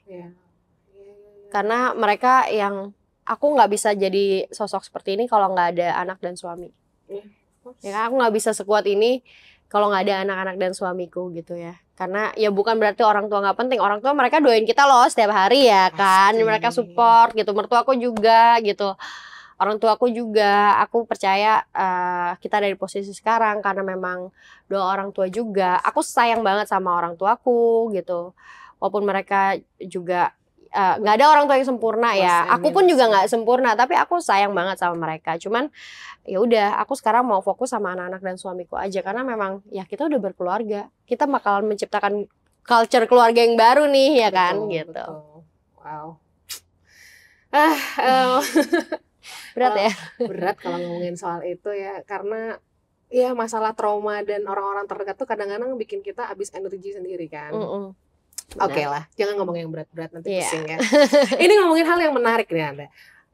Karena mereka yang, aku nggak bisa jadi sosok seperti ini kalau nggak ada anak dan suami. Ya, aku nggak bisa sekuat ini kalau nggak ada anak-anak dan suamiku gitu ya. Karena ya bukan berarti orang tua nggak penting. Orang tua mereka doain kita loh setiap hari ya kan. Mereka support gitu. Mertuaku juga gitu. Orang tuaku juga. Aku percaya kita ada di posisi sekarang karena memang doa orang tua juga. Aku sayang banget sama orang tuaku gitu. Walaupun mereka juga nggak ada orang tua yang sempurna ya. Aku pun juga nggak sempurna, tapi aku sayang banget sama mereka. Cuman ya udah, aku sekarang mau fokus sama anak-anak dan suamiku aja, karena memang ya kita udah berkeluarga. Kita bakalan menciptakan culture keluarga yang baru nih ya kan, gitu. Betul. Wow. Berat ya? Berat kalau ngomongin soal itu ya, karena ya masalah trauma dan orang-orang terdekat tuh kadang-kadang bikin kita habis energi sendiri kan. Oke lah, jangan ngomong yang berat-berat nanti pusing ya. Ini ngomongin hal yang menarik nih Anda.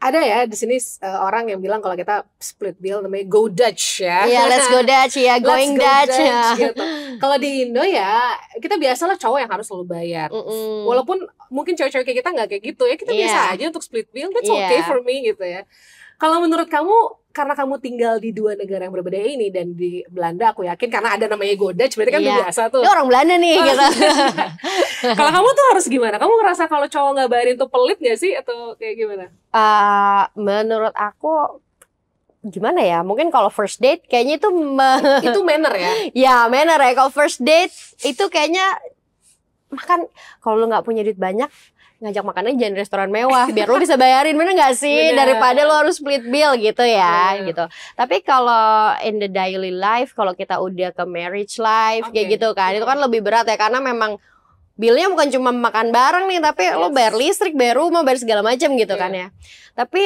Ada ya di sini orang yang bilang kalau kita split bill namanya go Dutch ya. Iya, let's go Dutch ya, going Dutch ya. Gitu. Kalau di Indo ya kita biasalah cowok yang harus selalu bayar. Walaupun mungkin cewek-cewek kayak kita nggak kayak gitu ya, kita biasa aja untuk split bill, that's okay for me gitu ya. Kalau menurut kamu, karena kamu tinggal di dua negara yang berbeda ini dan di Belanda aku yakin karena ada namanya go Dutch, berarti kan udah biasa tuh. Ini orang Belanda nih gitu. Kalau kamu tuh harus gimana? Kamu ngerasa kalau cowok nggak bayarin tuh pelit gak sih atau kayak gimana? Menurut aku gimana ya? Mungkin kalau first date kayaknya itu itu manner ya? Ya manner ya. Kalau first date itu kayaknya makan, kalau lu nggak punya duit banyak, ngajak makannya jangan restoran mewah biar lo bisa bayarin, bener gak sih? Daripada lo harus split bill gitu ya gitu. Tapi kalau in the daily life, kalau kita udah ke marriage life kayak gitu kan, itu kan lebih berat ya, karena memang billnya bukan cuma makan bareng nih, tapi lo bayar listrik, bayar rumah, bayar segala macam gitu kan ya. Tapi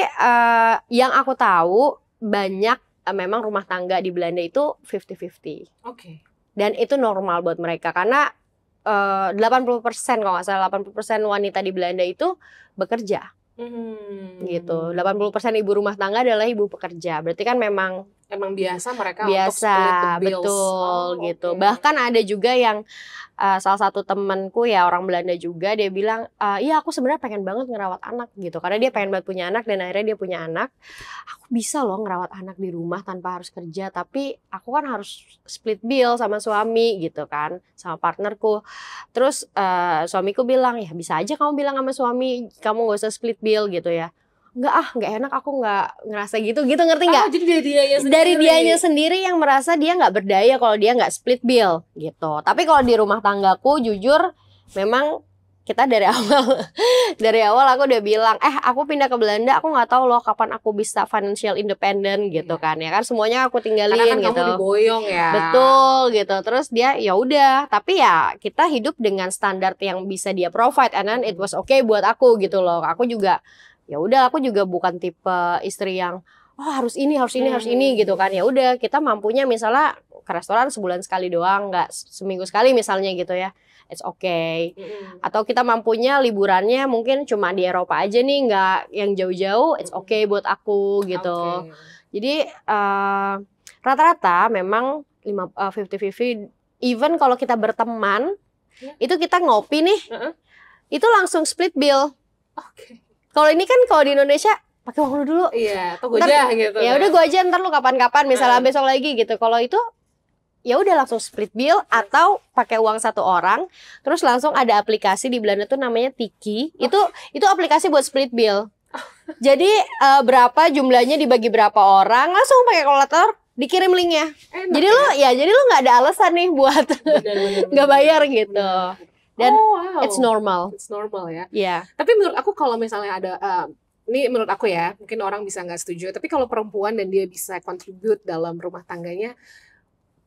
yang aku tahu banyak memang rumah tangga di Belanda itu 50-50. Dan itu normal buat mereka karena 80% kalau nggak salah 80% wanita di Belanda itu bekerja gitu. 80% ibu rumah tangga adalah ibu pekerja. Berarti kan memang biasa mereka biasa, untuk split the bills. Betul gitu. Bahkan ada juga yang salah satu temanku ya orang Belanda juga, dia bilang iya aku sebenarnya pengen banget ngerawat anak gitu, karena dia pengen banget punya anak dan akhirnya dia punya anak. Aku bisa loh ngerawat anak di rumah tanpa harus kerja, tapi aku kan harus split bill sama suami gitu kan, sama partnerku. Terus suamiku bilang ya bisa aja kamu bilang sama suami kamu gak usah split bill gitu ya. Nggak enak, aku nggak ngerasa gitu, ngerti nggak? Jadi dari dianya sendiri yang merasa dia nggak berdaya kalau dia nggak split bill gitu. Tapi kalau di rumah tanggaku jujur memang kita dari awal aku udah bilang aku pindah ke Belanda, aku nggak tahu loh kapan aku bisa financial independent gitu kan ya kan, semuanya aku tinggalin. Karena kan gitu. Kamu diboyong ya. Betul gitu. Terus dia ya udah, tapi ya kita hidup dengan standar yang bisa dia provide, and then it was okay buat aku gitu loh. Aku juga ya udah, aku juga bukan tipe istri yang harus ini gitu kan. Ya udah, kita mampunya misalnya ke restoran sebulan sekali doang, nggak seminggu sekali misalnya gitu ya, it's okay. Atau kita mampunya liburannya mungkin cuma di Eropa aja nih, nggak yang jauh-jauh, it's okay buat aku gitu. Jadi rata-rata memang 50-50. Even kalau kita berteman, itu kita ngopi nih, itu langsung split bill. Kalau ini kan kalau di Indonesia pakai uang lu dulu. Iya, atau gue aja gitu. Ya udah gue aja, ntar lu kapan-kapan misalnya besok lagi gitu. Kalau itu ya udah langsung split bill, atau pakai uang satu orang. Terus langsung ada aplikasi di Belanda tuh namanya Tiki. Itu aplikasi buat split bill. Jadi berapa jumlahnya dibagi berapa orang, langsung pakai kalkulator dikirim linknya. Jadi lu nggak ada alasan nih buat nggak bayar gitu. Dan it's normal. It's normal ya. Iya. Tapi menurut aku kalau misalnya ada, ini menurut aku ya, mungkin orang bisa nggak setuju. Tapi kalau perempuan dan dia bisa contribute dalam rumah tangganya,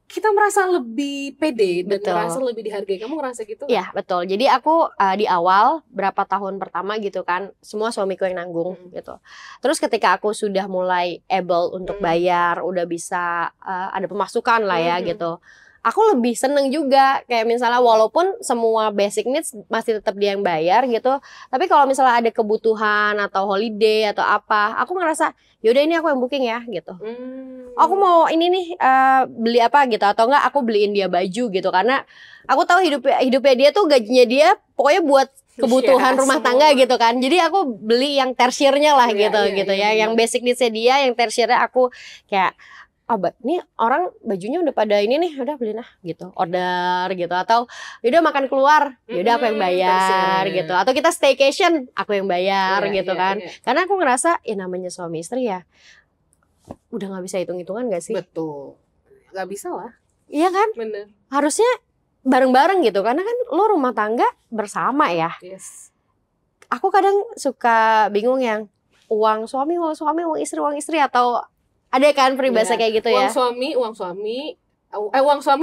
kita merasa lebih pede dan merasa lebih dihargai. Kamu ngerasa gitu? Iya betul. Jadi aku di awal berapa tahun pertama gitu kan, semua suamiku yang nanggung gitu. Terus ketika aku sudah mulai able untuk bayar, udah bisa ada pemasukan lah ya gitu, aku lebih seneng juga, kayak misalnya walaupun semua basic needs masih tetap dia yang bayar gitu, tapi kalau misalnya ada kebutuhan atau holiday atau apa, aku ngerasa yaudah ini aku yang booking ya gitu. Aku mau ini nih beli apa gitu, atau enggak aku beliin dia baju gitu, karena aku tahu hidupnya dia tuh gajinya dia pokoknya buat kebutuhan rumah tangga gitu kan. Jadi aku beli yang tersiernya lah gitu ya, yang basic needs-nya dia, yang tersiernya aku kayak ini orang bajunya udah pada ini nih, udah beliin gitu, order gitu, atau yaudah makan keluar, yaudah aku yang bayar gitu, atau kita staycation aku yang bayar gitu kan. Karena aku ngerasa namanya suami istri ya udah nggak bisa hitung-hitungan gak sih? Betul, nggak bisa lah. Iya kan? Bener. Harusnya bareng-bareng gitu, karena kan lo rumah tangga bersama ya. Aku kadang suka bingung yang uang suami, uang istri, atau ada kan peribahasa kayak gitu ya. Uang suami,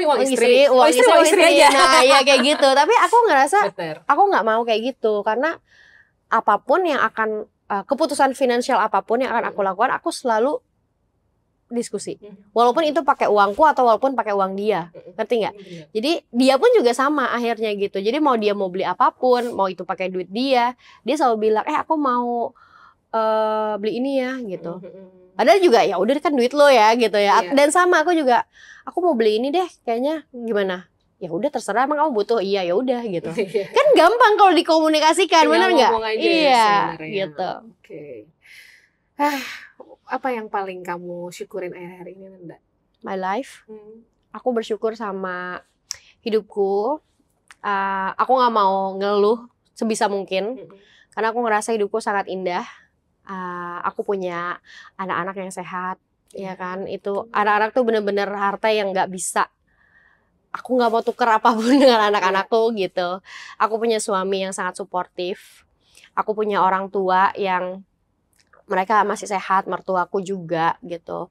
uang istri. Uang istri aja. Nah, ya kayak gitu. Tapi aku ngerasa aku nggak mau kayak gitu, karena apapun yang akan keputusan finansial apapun yang akan aku lakukan, aku selalu diskusi. Walaupun itu pakai uangku atau walaupun pakai uang dia. Ngerti nggak? Jadi dia pun juga sama akhirnya gitu. Jadi mau dia mau beli apapun, mau itu pakai duit dia selalu bilang, aku mau beli ini ya gitu. Padahal juga ya udah kan duit lo ya gitu ya. Dan sama aku juga, aku mau beli ini deh kayaknya, gimana? Ya udah terserah, emang kamu butuh, iya ya udah gitu. Kan gampang kalau dikomunikasikan, benar nggak? Iya gitu. Oke. Apa yang paling kamu syukurin akhir-akhir ini, Nanda? My life. Aku bersyukur sama hidupku. Aku nggak mau ngeluh sebisa mungkin, karena aku ngerasa hidupku sangat indah. Aku punya anak-anak yang sehat, ya kan? Itu anak-anak tuh bener-bener harta yang nggak bisa. Aku nggak mau tuker apapun dengan anak-anakku gitu. Aku punya suami yang sangat suportif. Aku punya orang tua yang mereka masih sehat, mertuaku juga gitu.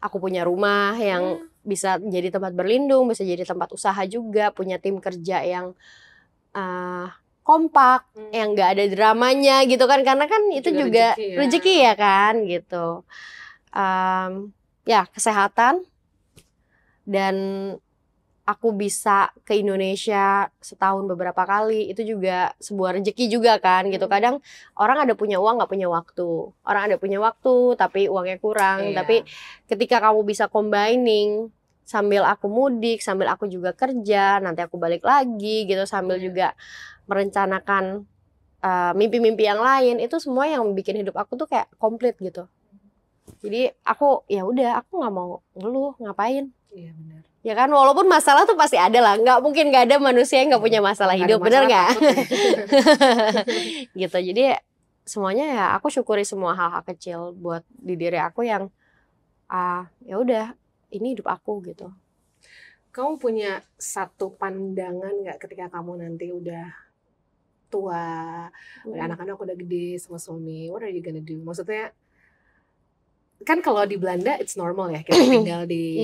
Aku punya rumah yang bisa jadi tempat berlindung, bisa jadi tempat usaha juga. Punya tim kerja yang kompak, yang nggak ada dramanya gitu kan. Karena kan itu juga rezeki ya kan gitu. Ya kesehatan. Dan aku bisa ke Indonesia setahun beberapa kali, itu juga sebuah rezeki juga kan gitu. Kadang orang ada punya uang nggak punya waktu, orang ada punya waktu tapi uangnya kurang. Tapi ketika kamu bisa combining, sambil aku mudik, sambil aku juga kerja, nanti aku balik lagi gitu, sambil juga merencanakan mimpi-mimpi yang lain, itu semua yang bikin hidup aku tuh kayak komplit gitu. Jadi aku ya udah, aku nggak mau ngeluh, ngapain? Iya benar. Ya kan, walaupun masalah tuh pasti ada lah, nggak mungkin nggak ada manusia yang nggak punya masalah hidup, bener nggak? Gitu. Jadi semuanya ya aku syukuri semua hal-hal kecil buat di diri aku yang ya udah, ini hidup aku gitu. Kamu punya satu pandangan nggak ketika kamu nanti udah tua, anak-anak udah gede sama suami, what are you gonna do? Maksudnya kan kalau di Belanda it's normal ya, kita tinggal di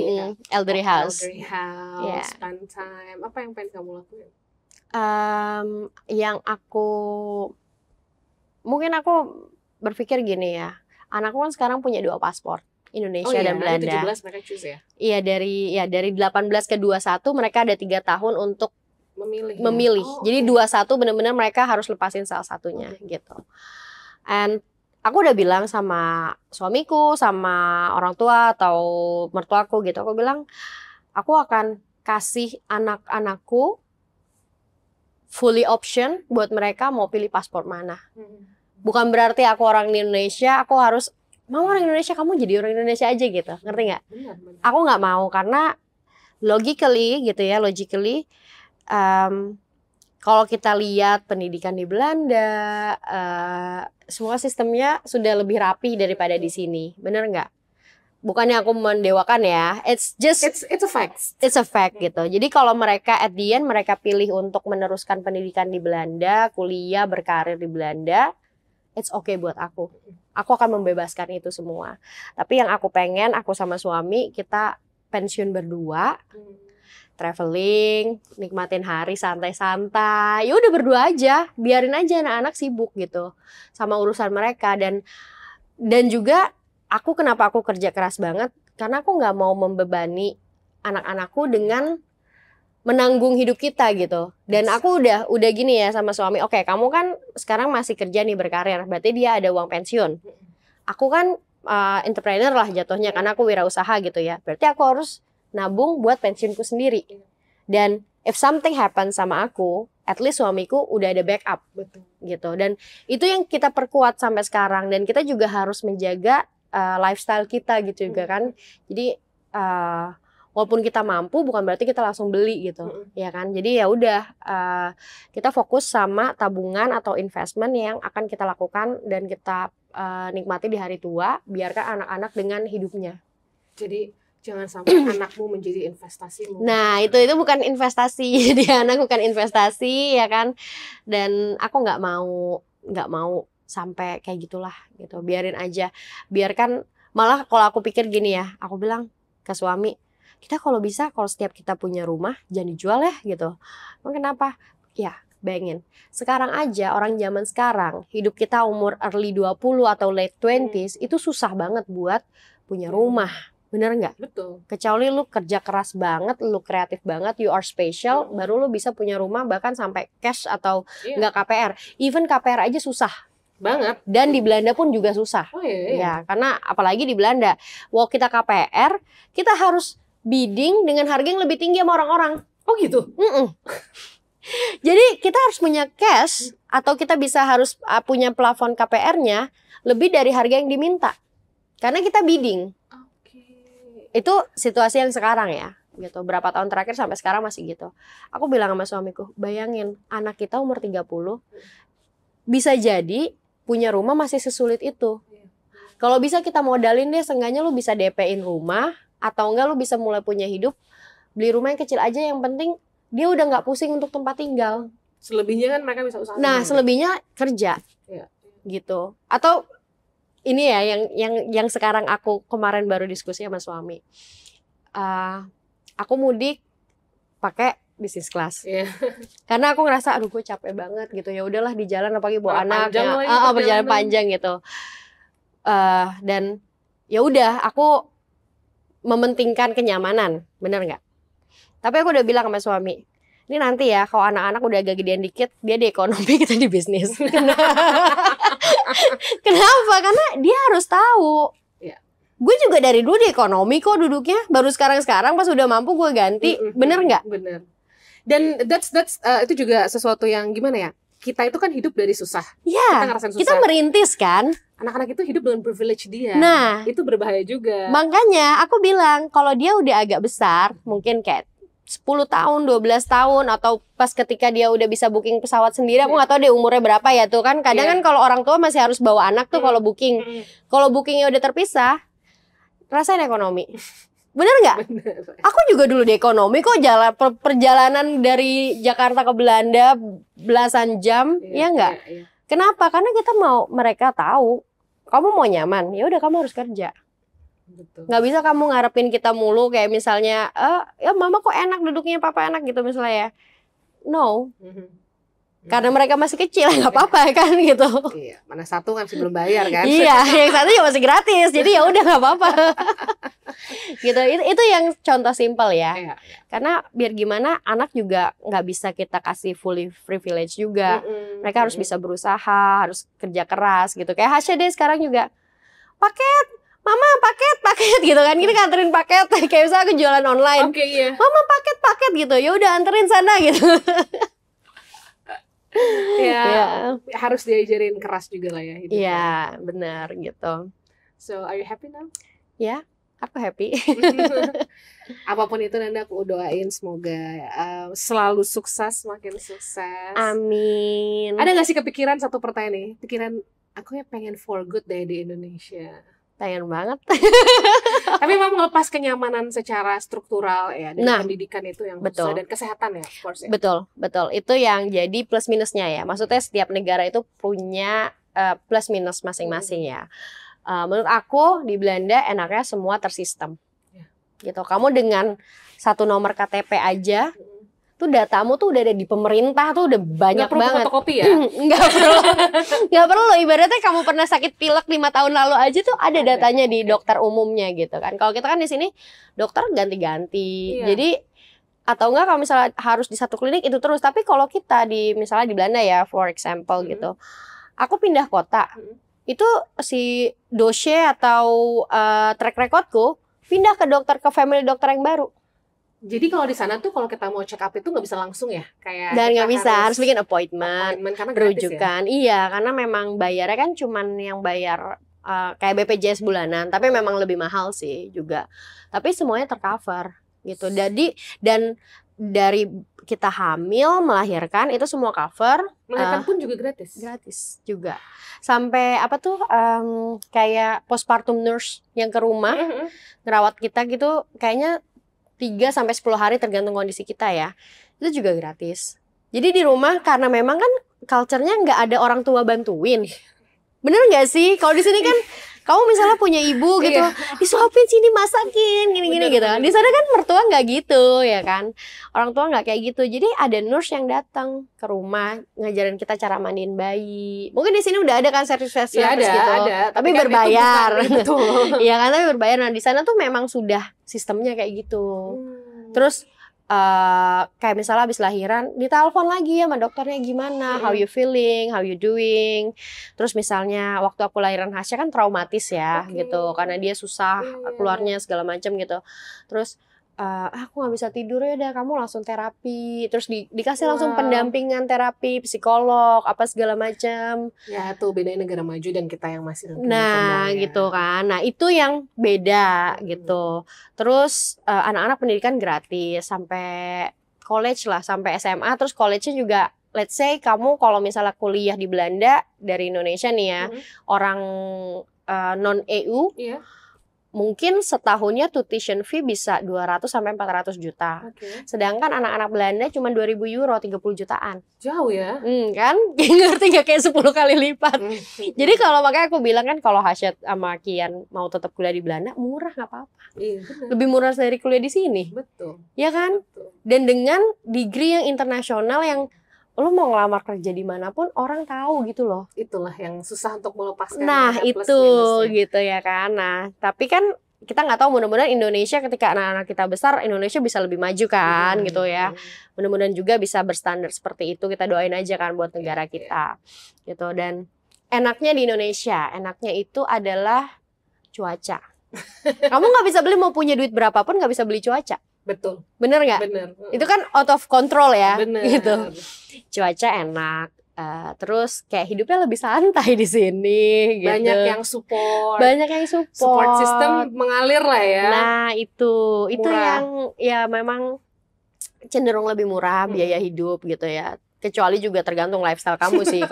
elderly house, spend time. Apa yang pengen kamu lakuin? Yang mungkin aku berpikir gini ya, anakku kan sekarang punya 2 paspor, Indonesia dan Belanda. 17 mereka choose ya? Iya, dari 18 ke 21 mereka ada 3 tahun untuk memilih. Jadi 21 benar-benar mereka harus lepasin salah satunya gitu. And aku udah bilang sama suamiku, sama orang tua atau mertuaku gitu. Aku bilang, aku akan kasih anak-anakku fully option buat mereka mau pilih paspor mana. Bukan berarti aku orang Indonesia, aku harus, mau orang Indonesia, kamu jadi orang Indonesia aja gitu. Ngerti nggak? Aku nggak mau, karena logically kalau kita lihat pendidikan di Belanda, semua sistemnya sudah lebih rapi daripada di sini, bener nggak? Bukannya aku mendewakan ya, it's a fact. It's a fact gitu. Jadi kalau mereka at the end mereka pilih untuk meneruskan pendidikan di Belanda, kuliah, berkarir di Belanda, it's okay buat aku. Aku akan membebaskan itu semua. Tapi yang aku pengen, aku sama suami kita pensiun berdua. Traveling, nikmatin hari santai-santai, ya udah berdua aja, biarin aja anak-anak sibuk gitu sama urusan mereka. Dan juga kenapa aku kerja keras banget, karena aku nggak mau membebani anak-anakku dengan menanggung hidup kita gitu. Dan aku udah gini ya sama suami, oke, kamu kan sekarang masih kerja nih, berkarir, berarti dia ada uang pensiun. Aku kan entrepreneur lah jatuhnya, karena aku wirausaha gitu ya, berarti aku harus nabung buat pensiunku sendiri. Dan if something happen sama aku, at least suamiku udah ada backup. Betul. Gitu. Dan itu yang kita perkuat sampai sekarang. Dan kita juga harus menjaga lifestyle kita gitu juga kan. Jadi walaupun kita mampu, bukan berarti kita langsung beli gitu, ya kan. Jadi ya udah, kita fokus sama tabungan atau investment yang akan kita lakukan dan kita nikmati di hari tua, biarkan anak-anak dengan hidupnya. Jadi jangan sampai anakmu menjadi investasimu. Nah, itu bukan investasi. Jadi anak bukan investasi, ya kan. Dan aku nggak mau sampai kayak gitulah gitu. Biarin aja. Biarkan, malah kalau aku pikir gini ya, aku bilang ke suami, kita kalau bisa, kalau setiap kita punya rumah jangan dijual ya gitu. Emang kenapa? Ya, Bayangin, sekarang aja orang zaman sekarang, hidup kita umur early 20 atau late 20s itu susah banget buat punya rumah. Bener nggak? Betul. Kecuali lu kerja keras banget, lu kreatif banget, you are special, baru lu bisa punya rumah bahkan sampai cash atau nggak KPR. Even KPR aja susah banget. Dan di Belanda pun juga susah. Oh iya. Ya, karena apalagi di Belanda, wow kita KPR, kita harus bidding dengan harga yang lebih tinggi sama orang-orang. Oh gitu? Jadi kita harus punya cash atau kita bisa harus punya plafon KPR-nya lebih dari harga yang diminta. Karena kita bidding. Itu situasi yang sekarang ya, gitu. Berapa tahun terakhir sampai sekarang masih gitu. Aku bilang sama suamiku, bayangin anak kita umur 30 bisa jadi punya rumah masih sesulit itu. Kalau bisa kita modalin deh, seenggaknya lu bisa DP-in rumah atau enggak lu bisa mulai punya hidup, beli rumah yang kecil aja, yang penting dia udah nggak pusing untuk tempat tinggal. Selebihnya kan mereka bisa usaha. Nah, selebihnya kerja. Ya. Gitu. Atau ini ya yang sekarang aku kemarin baru diskusi sama suami. Aku mudik pakai bisnis kelas. Karena aku ngerasa aduh gue capek banget gitu. Ya udahlah di jalan apalagi bawa anak ya. Perjalanan panjang gitu. Dan ya udah aku mementingkan kenyamanan, bener nggak? Tapi aku udah bilang sama suami, ini nanti ya kalau anak-anak udah agak gedean dikit, dia di ekonomi, kita di bisnis. Kenapa? Karena dia harus tahu. Ya. Gue juga dari dulu di ekonomi kok duduknya. Baru sekarang pas udah mampu gue ganti. Bener nggak? Bener. Dan itu juga sesuatu yang gimana ya? Kita itu kan hidup dari susah. Ya, kita ngerasain susah. Kita merintis kan. Anak-anak itu hidup dengan privilege dia. Nah, itu berbahaya juga. Makanya aku bilang kalau dia udah agak besar, mungkin kayak 10 tahun, 12 tahun atau pas ketika dia udah bisa booking pesawat sendiri, aku nggak tahu deh umurnya berapa ya tuh kan. Kadang kan kalau orang tua masih harus bawa anak tuh kalau booking. Kalau bookingnya udah terpisah, rasain ekonomi. Bener nggak? Aku juga dulu di ekonomi kok, perjalanan dari Jakarta ke Belanda belasan jam, ya nggak? Kenapa? Karena kita mau mereka tahu, kamu mau nyaman, ya udah kamu harus kerja. Betul. Nggak bisa kamu ngarepin kita mulu kayak misalnya, ya mama kok enak duduknya, papa enak gitu misalnya ya. No. Karena mereka masih kecil, nggak apa-apa kan gitu. Iya, mana satu kan masih belum bayar kan? Iya, yang satu juga masih gratis, jadi ya udah nggak apa-apa. Gitu, itu yang contoh simpel ya. Iya. Karena biar gimana anak juga nggak bisa kita kasih fully privilege juga. Mereka harus bisa berusaha, harus kerja keras gitu. Kayak Hasya deh sekarang juga paket. Mama paket gitu kan, kita nganterin paket kayak misalnya aku jualan online. Iya. Mama paket gitu, ya udah anterin sana gitu. Ya, harus diajarin keras juga lah ya. Iya, benar gitu. So, are you happy now? Ya, aku happy. Apapun itu Nanda aku doain semoga selalu sukses, makin sukses. Amin. Ada gak sih kepikiran satu pertanyaan nih? Pikiran aku ya pengen for good deh di Indonesia. Pengen banget. Tapi memang melepas kenyamanan secara struktural ya, dan pendidikan itu yang betul. Dan kesehatan ya, of course ya. Betul. Itu yang jadi plus minusnya ya. Maksudnya setiap negara itu punya plus minus masing-masing ya. Menurut aku di Belanda enaknya semua tersistem. Gitu. Kamu dengan satu nomor KTP aja, tuh datamu tuh udah ada di pemerintah tuh udah banyak banget. Nggak perlu fotokopi ya? Nggak perlu. Ibaratnya kamu pernah sakit pilek 5 tahun lalu aja tuh ada datanya di dokter umumnya gitu kan. Kalau kita kan di sini dokter ganti-ganti. Jadi atau enggak kalau misalnya harus di satu klinik itu terus. Tapi kalau kita misalnya di Belanda ya, for example gitu, aku pindah kota, itu si dossier atau track recordku pindah ke family dokter yang baru. Jadi kalau di sana tuh kalau kita mau check up itu nggak bisa langsung ya, kayak dan nggak bisa, harus bikin appointment karena rujukan. Ya? Iya, karena memang bayarnya kan cuman yang bayar kayak BPJS bulanan, tapi memang lebih mahal sih juga. Tapi semuanya tercover gitu. Jadi dan dari kita hamil, melahirkan itu semua cover. Melahirkan pun juga gratis. Gratis juga. Sampai apa tuh kayak postpartum nurse yang ke rumah ngerawat kita gitu, kayaknya 3-10 hari tergantung kondisi kita ya. Itu juga gratis. Jadi di rumah karena memang kan culture-nya nggak ada orang tua bantuin. Bener nggak sih? Kalau di sini kan Kamu misalnya punya ibu gitu, disuapin sini masakin gini-gini gitu. Di sana kan mertua nggak gitu ya kan, orang tua nggak kayak gitu. Jadi ada nurse yang datang ke rumah ngajarin kita cara mandiin bayi. Mungkin di sini udah ada kan servis-servis ya, gitu, ada. tapi kan berbayar. Betul. Iya kan, tapi berbayar. Nah di sana tuh memang sudah sistemnya kayak gitu. Terus kayak misalnya habis lahiran ditelepon lagi ya sama dokternya gimana, how you feeling, how you doing. Terus misalnya waktu aku lahiran Hasya kan traumatis ya gitu, karena dia susah keluarnya segala macam gitu. Terus aku nggak bisa tidur ya udah kamu langsung terapi, terus dikasih langsung pendampingan terapi psikolog apa segala macam. Ya tuh bedain negara maju dan kita yang masih nah gitu kan, nah itu yang beda gitu. Terus anak-anak pendidikan gratis sampai college lah, sampai SMA. Terus college-nya juga let's say kamu kalau misalnya kuliah di Belanda dari Indonesia nih ya, orang non EU mungkin setahunnya tuition fee bisa 200 sampai 400 juta. Sedangkan anak-anak Belanda cuma 2.000 euro, 30 jutaan. Jauh ya? Kan? Ngerti gak, kayak 10 kali lipat. Jadi kalau makanya aku bilang kan kalau Hasya sama Kian mau tetap kuliah di Belanda, murah nggak apa-apa. Lebih murah dari kuliah di sini. Betul. Ya kan? Betul. Dan dengan degree yang internasional yang lo mau ngelamar kerja dimanapun orang tahu gitu loh. Itulah yang susah untuk melepaskan. Nah itu gitu ya kan. Nah tapi kan kita nggak tahu, mudah-mudahan Indonesia ketika anak-anak kita besar, Indonesia bisa lebih maju kan gitu ya. Mudah-mudahan juga bisa berstandar seperti itu. Kita doain aja kan buat negara kita gitu. Dan enaknya di Indonesia, enaknya itu adalah cuaca. Kamu nggak bisa beli, mau punya duit berapapun nggak bisa beli cuaca. Betul. Bener nggak? Bener. Itu kan out of control ya. Bener. Gitu. Cuaca enak. Terus kayak hidupnya lebih santai di sini. Gitu. Banyak yang support. Support system mengalir lah ya. Nah itu yang ya memang cenderung lebih murah biaya hidup gitu ya. Kecuali juga tergantung lifestyle kamu sih.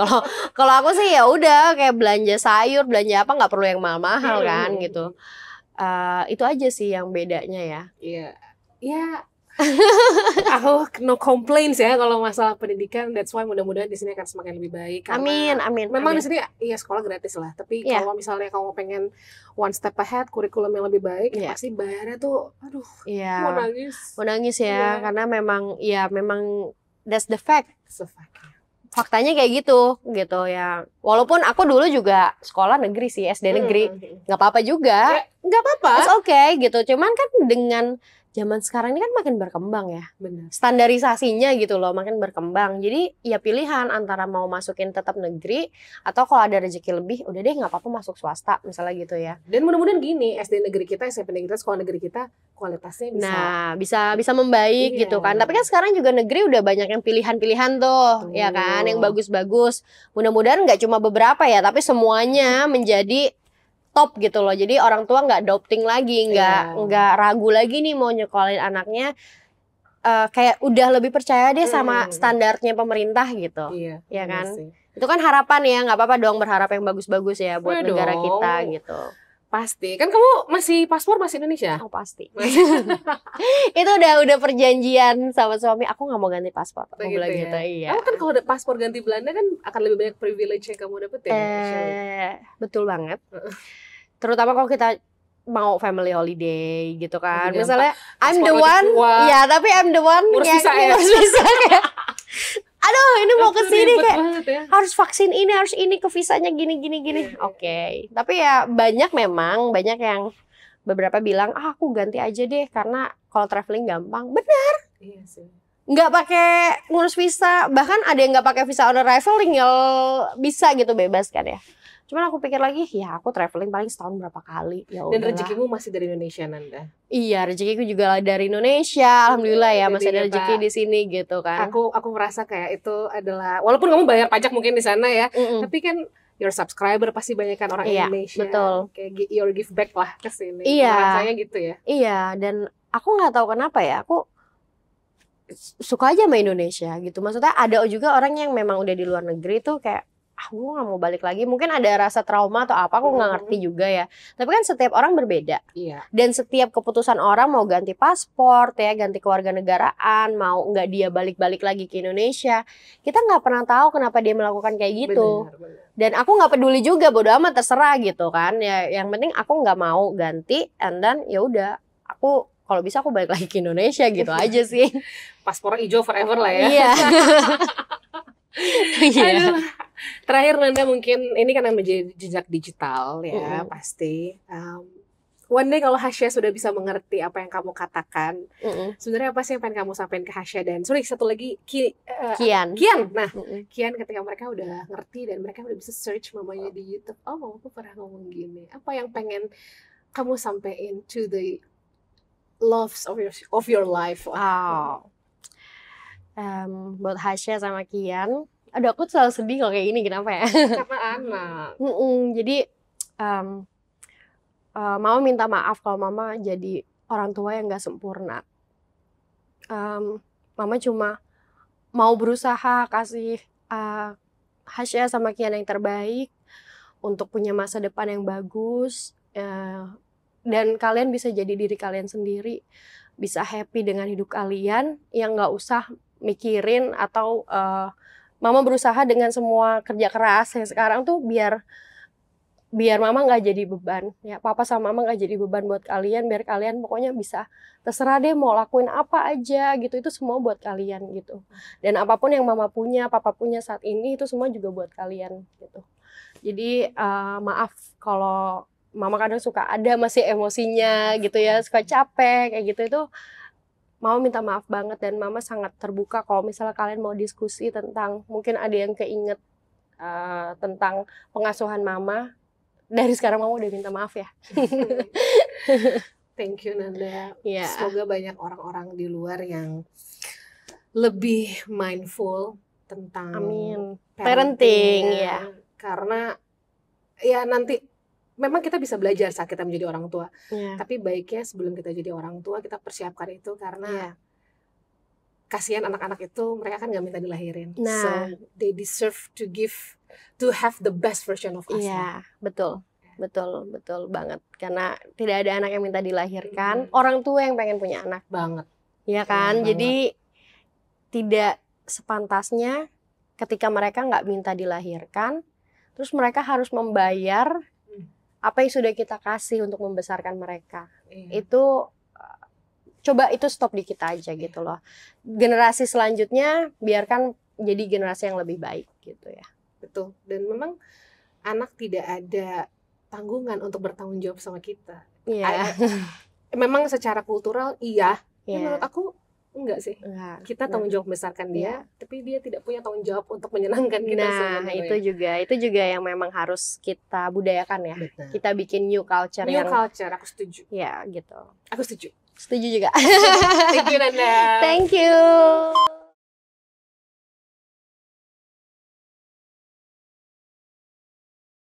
Kalau aku sih ya udah kayak belanja sayur, belanja apa nggak perlu yang mahal-mahal kan gitu. Itu aja sih yang bedanya ya. Iya. Ya, aku no complaints ya kalau masalah pendidikan. That's why mudah-mudahan di sini akan semakin lebih baik. Amin. Memang di sini ya sekolah gratis lah. Tapi kalau misalnya kamu pengen one step ahead, kurikulum yang lebih baik, ya pasti bayarnya tuh, aduh, mau nangis. Mau nangis ya, karena memang that's the fact. Faktanya kayak gitu ya. Walaupun aku dulu juga sekolah negeri sih, SD negeri, nggak apa-apa juga. Nggak apa-apa. It's okay gitu. Cuman kan dengan zaman sekarang ini kan makin berkembang ya. Benar. Standarisasinya gitu loh makin berkembang. Jadi ya pilihan antara mau masukin tetap negeri atau kalau ada rezeki lebih udah deh nggak apa-apa masuk swasta misalnya gitu ya. Dan mudah-mudahan gini, SD negeri kita, SMP negeri kita, sekolah negeri kita kualitasnya bisa membaik gitu kan. Tapi kan sekarang juga negeri udah banyak yang pilihan-pilihan tuh. Ya kan, yang bagus-bagus. Mudah-mudahan nggak cuma beberapa ya, tapi semuanya menjadi top gitu loh. Jadi orang tua nggak doubting lagi, nggak ragu lagi nih mau nyekolahin anaknya. Kayak udah lebih percaya deh sama standarnya pemerintah gitu. Ya kan? Itu kan harapan ya, nggak apa-apa dong berharap yang bagus-bagus ya buat negara kita gitu. Pasti. Kan kamu masih paspor masih Indonesia? Oh pasti. Itu udah perjanjian sama suami, aku nggak mau ganti paspor. Aku bilang gitu, iya. Kamu kan kalau ada paspor ganti Belanda kan akan lebih banyak privilege yang kamu dapet ya? Betul banget. Terutama kalau kita mau family holiday gitu kan. Misalnya I'm the one, ya tapi I'm the one ngurus yang ngurus visa kayak aduh ini mau ke sini kayak harus vaksin ini, harus ini, ke visanya gini. Oke. Tapi ya banyak yang beberapa bilang, aku ganti aja deh karena kalau traveling gampang. Benar. Iya sih. Nggak pakai ngurus visa, bahkan ada yang nggak pakai visa on arrival tinggal bisa gitu, bebas kan ya. Cuman aku pikir lagi, ya aku traveling paling setahun berapa kali. Ya dan rezekimu masih dari Indonesia, Nanda? Iya, rezekiku juga dari Indonesia. Alhamdulillah ya, masih ada rezeki di sini gitu kan. Aku merasa kayak itu adalah, walaupun kamu bayar pajak mungkin di sana ya, tapi kan your subscriber pasti banyak kan orang Indonesia. Betul. Kayak your give back lah ke sini. Iya. Rasanya gitu ya. Iya, dan aku nggak tahu kenapa ya, aku suka aja sama Indonesia gitu. Maksudnya ada juga orang yang memang udah di luar negeri tuh kayak aku nggak mau balik lagi. Mungkin ada rasa trauma atau apa, aku nggak ngerti juga ya. Tapi kan setiap orang berbeda. Iya. Dan setiap keputusan orang mau ganti paspor ya, ganti kewarganegaraan, mau nggak dia balik-balik lagi ke Indonesia, kita nggak pernah tahu kenapa dia melakukan kayak gitu. Benar. Dan aku nggak peduli juga, bodo amat, terserah gitu kan. Ya yang penting aku nggak mau ganti, and then ya udah, aku kalau bisa aku balik lagi ke Indonesia gitu aja sih. Paspor hijau forever lah ya. Iya. Aduh. Terakhir Nanda, mungkin ini kan yang menjadi jejak digital ya, pasti. One day kalau Hasya sudah bisa mengerti apa yang kamu katakan, sebenarnya apa sih yang pengen kamu sampaikan ke Hasya? Dan sorry, satu lagi Kian. Nah, Kian ketika mereka udah ngerti dan mereka udah bisa search mamanya di YouTube, oh mamaku pernah ngomong gini. Apa yang pengen kamu sampaikan to the loves of your life? Wow. Buat Hasya sama Kian, aduh aku selalu sedih kalau kayak gini, kenapa ya? Karena anak. Jadi Mama minta maaf kalau Mama jadi orang tua yang gak sempurna. Mama cuma mau berusaha kasih Hasya sama Kian yang terbaik untuk punya masa depan yang bagus, dan kalian bisa jadi diri kalian sendiri, bisa happy dengan hidup kalian, yang gak usah mikirin atau Mama berusaha dengan semua kerja keras yang sekarang tuh biar Mama nggak jadi beban ya, Papa sama Mama nggak jadi beban buat kalian, biar kalian pokoknya bisa terserah deh mau lakuin apa aja gitu, itu semua buat kalian gitu. Dan apapun yang Mama punya, Papa punya saat ini, itu semua juga buat kalian gitu. Jadi maaf kalau Mama kadang suka ada masih emosinya gitu ya, suka capek kayak gitu, itu Mama minta maaf banget. Dan Mama sangat terbuka kalau misalnya kalian mau diskusi tentang, mungkin ada yang keinget tentang pengasuhan Mama. Dari sekarang Mama udah minta maaf ya. Thank you Nanda. Yeah. Semoga banyak orang-orang di luar yang lebih mindful tentang parenting ya. Karena ya nanti memang kita bisa belajar saat kita menjadi orang tua. Tapi baiknya sebelum kita jadi orang tua kita persiapkan itu, karena kasihan anak-anak itu, mereka kan nggak minta dilahirin. So they deserve to have the best version of us. Iya, betul banget. Karena tidak ada anak yang minta dilahirkan, orang tua yang pengen punya anak banget. Iya kan? Jadi tidak sepantasnya ketika mereka nggak minta dilahirkan, terus mereka harus membayar apa yang sudah kita kasih untuk membesarkan mereka. Itu coba itu stop di kita aja gitu loh. Generasi selanjutnya biarkan jadi generasi yang lebih baik gitu ya. Betul. Dan memang anak tidak ada tanggungan untuk bertanggung jawab sama kita. Iya. Memang secara kultural iya. Menurut aku enggak sih. Kita tanggung jawab membesarkan dia, tapi dia tidak punya tanggung jawab untuk menyenangkan kita. Nah, itu juga yang memang harus kita budayakan ya. Betul. Kita bikin new culture. New culture, aku setuju. Ya, gitu. Aku setuju. Setuju juga. Thank you Nanda. Thank you.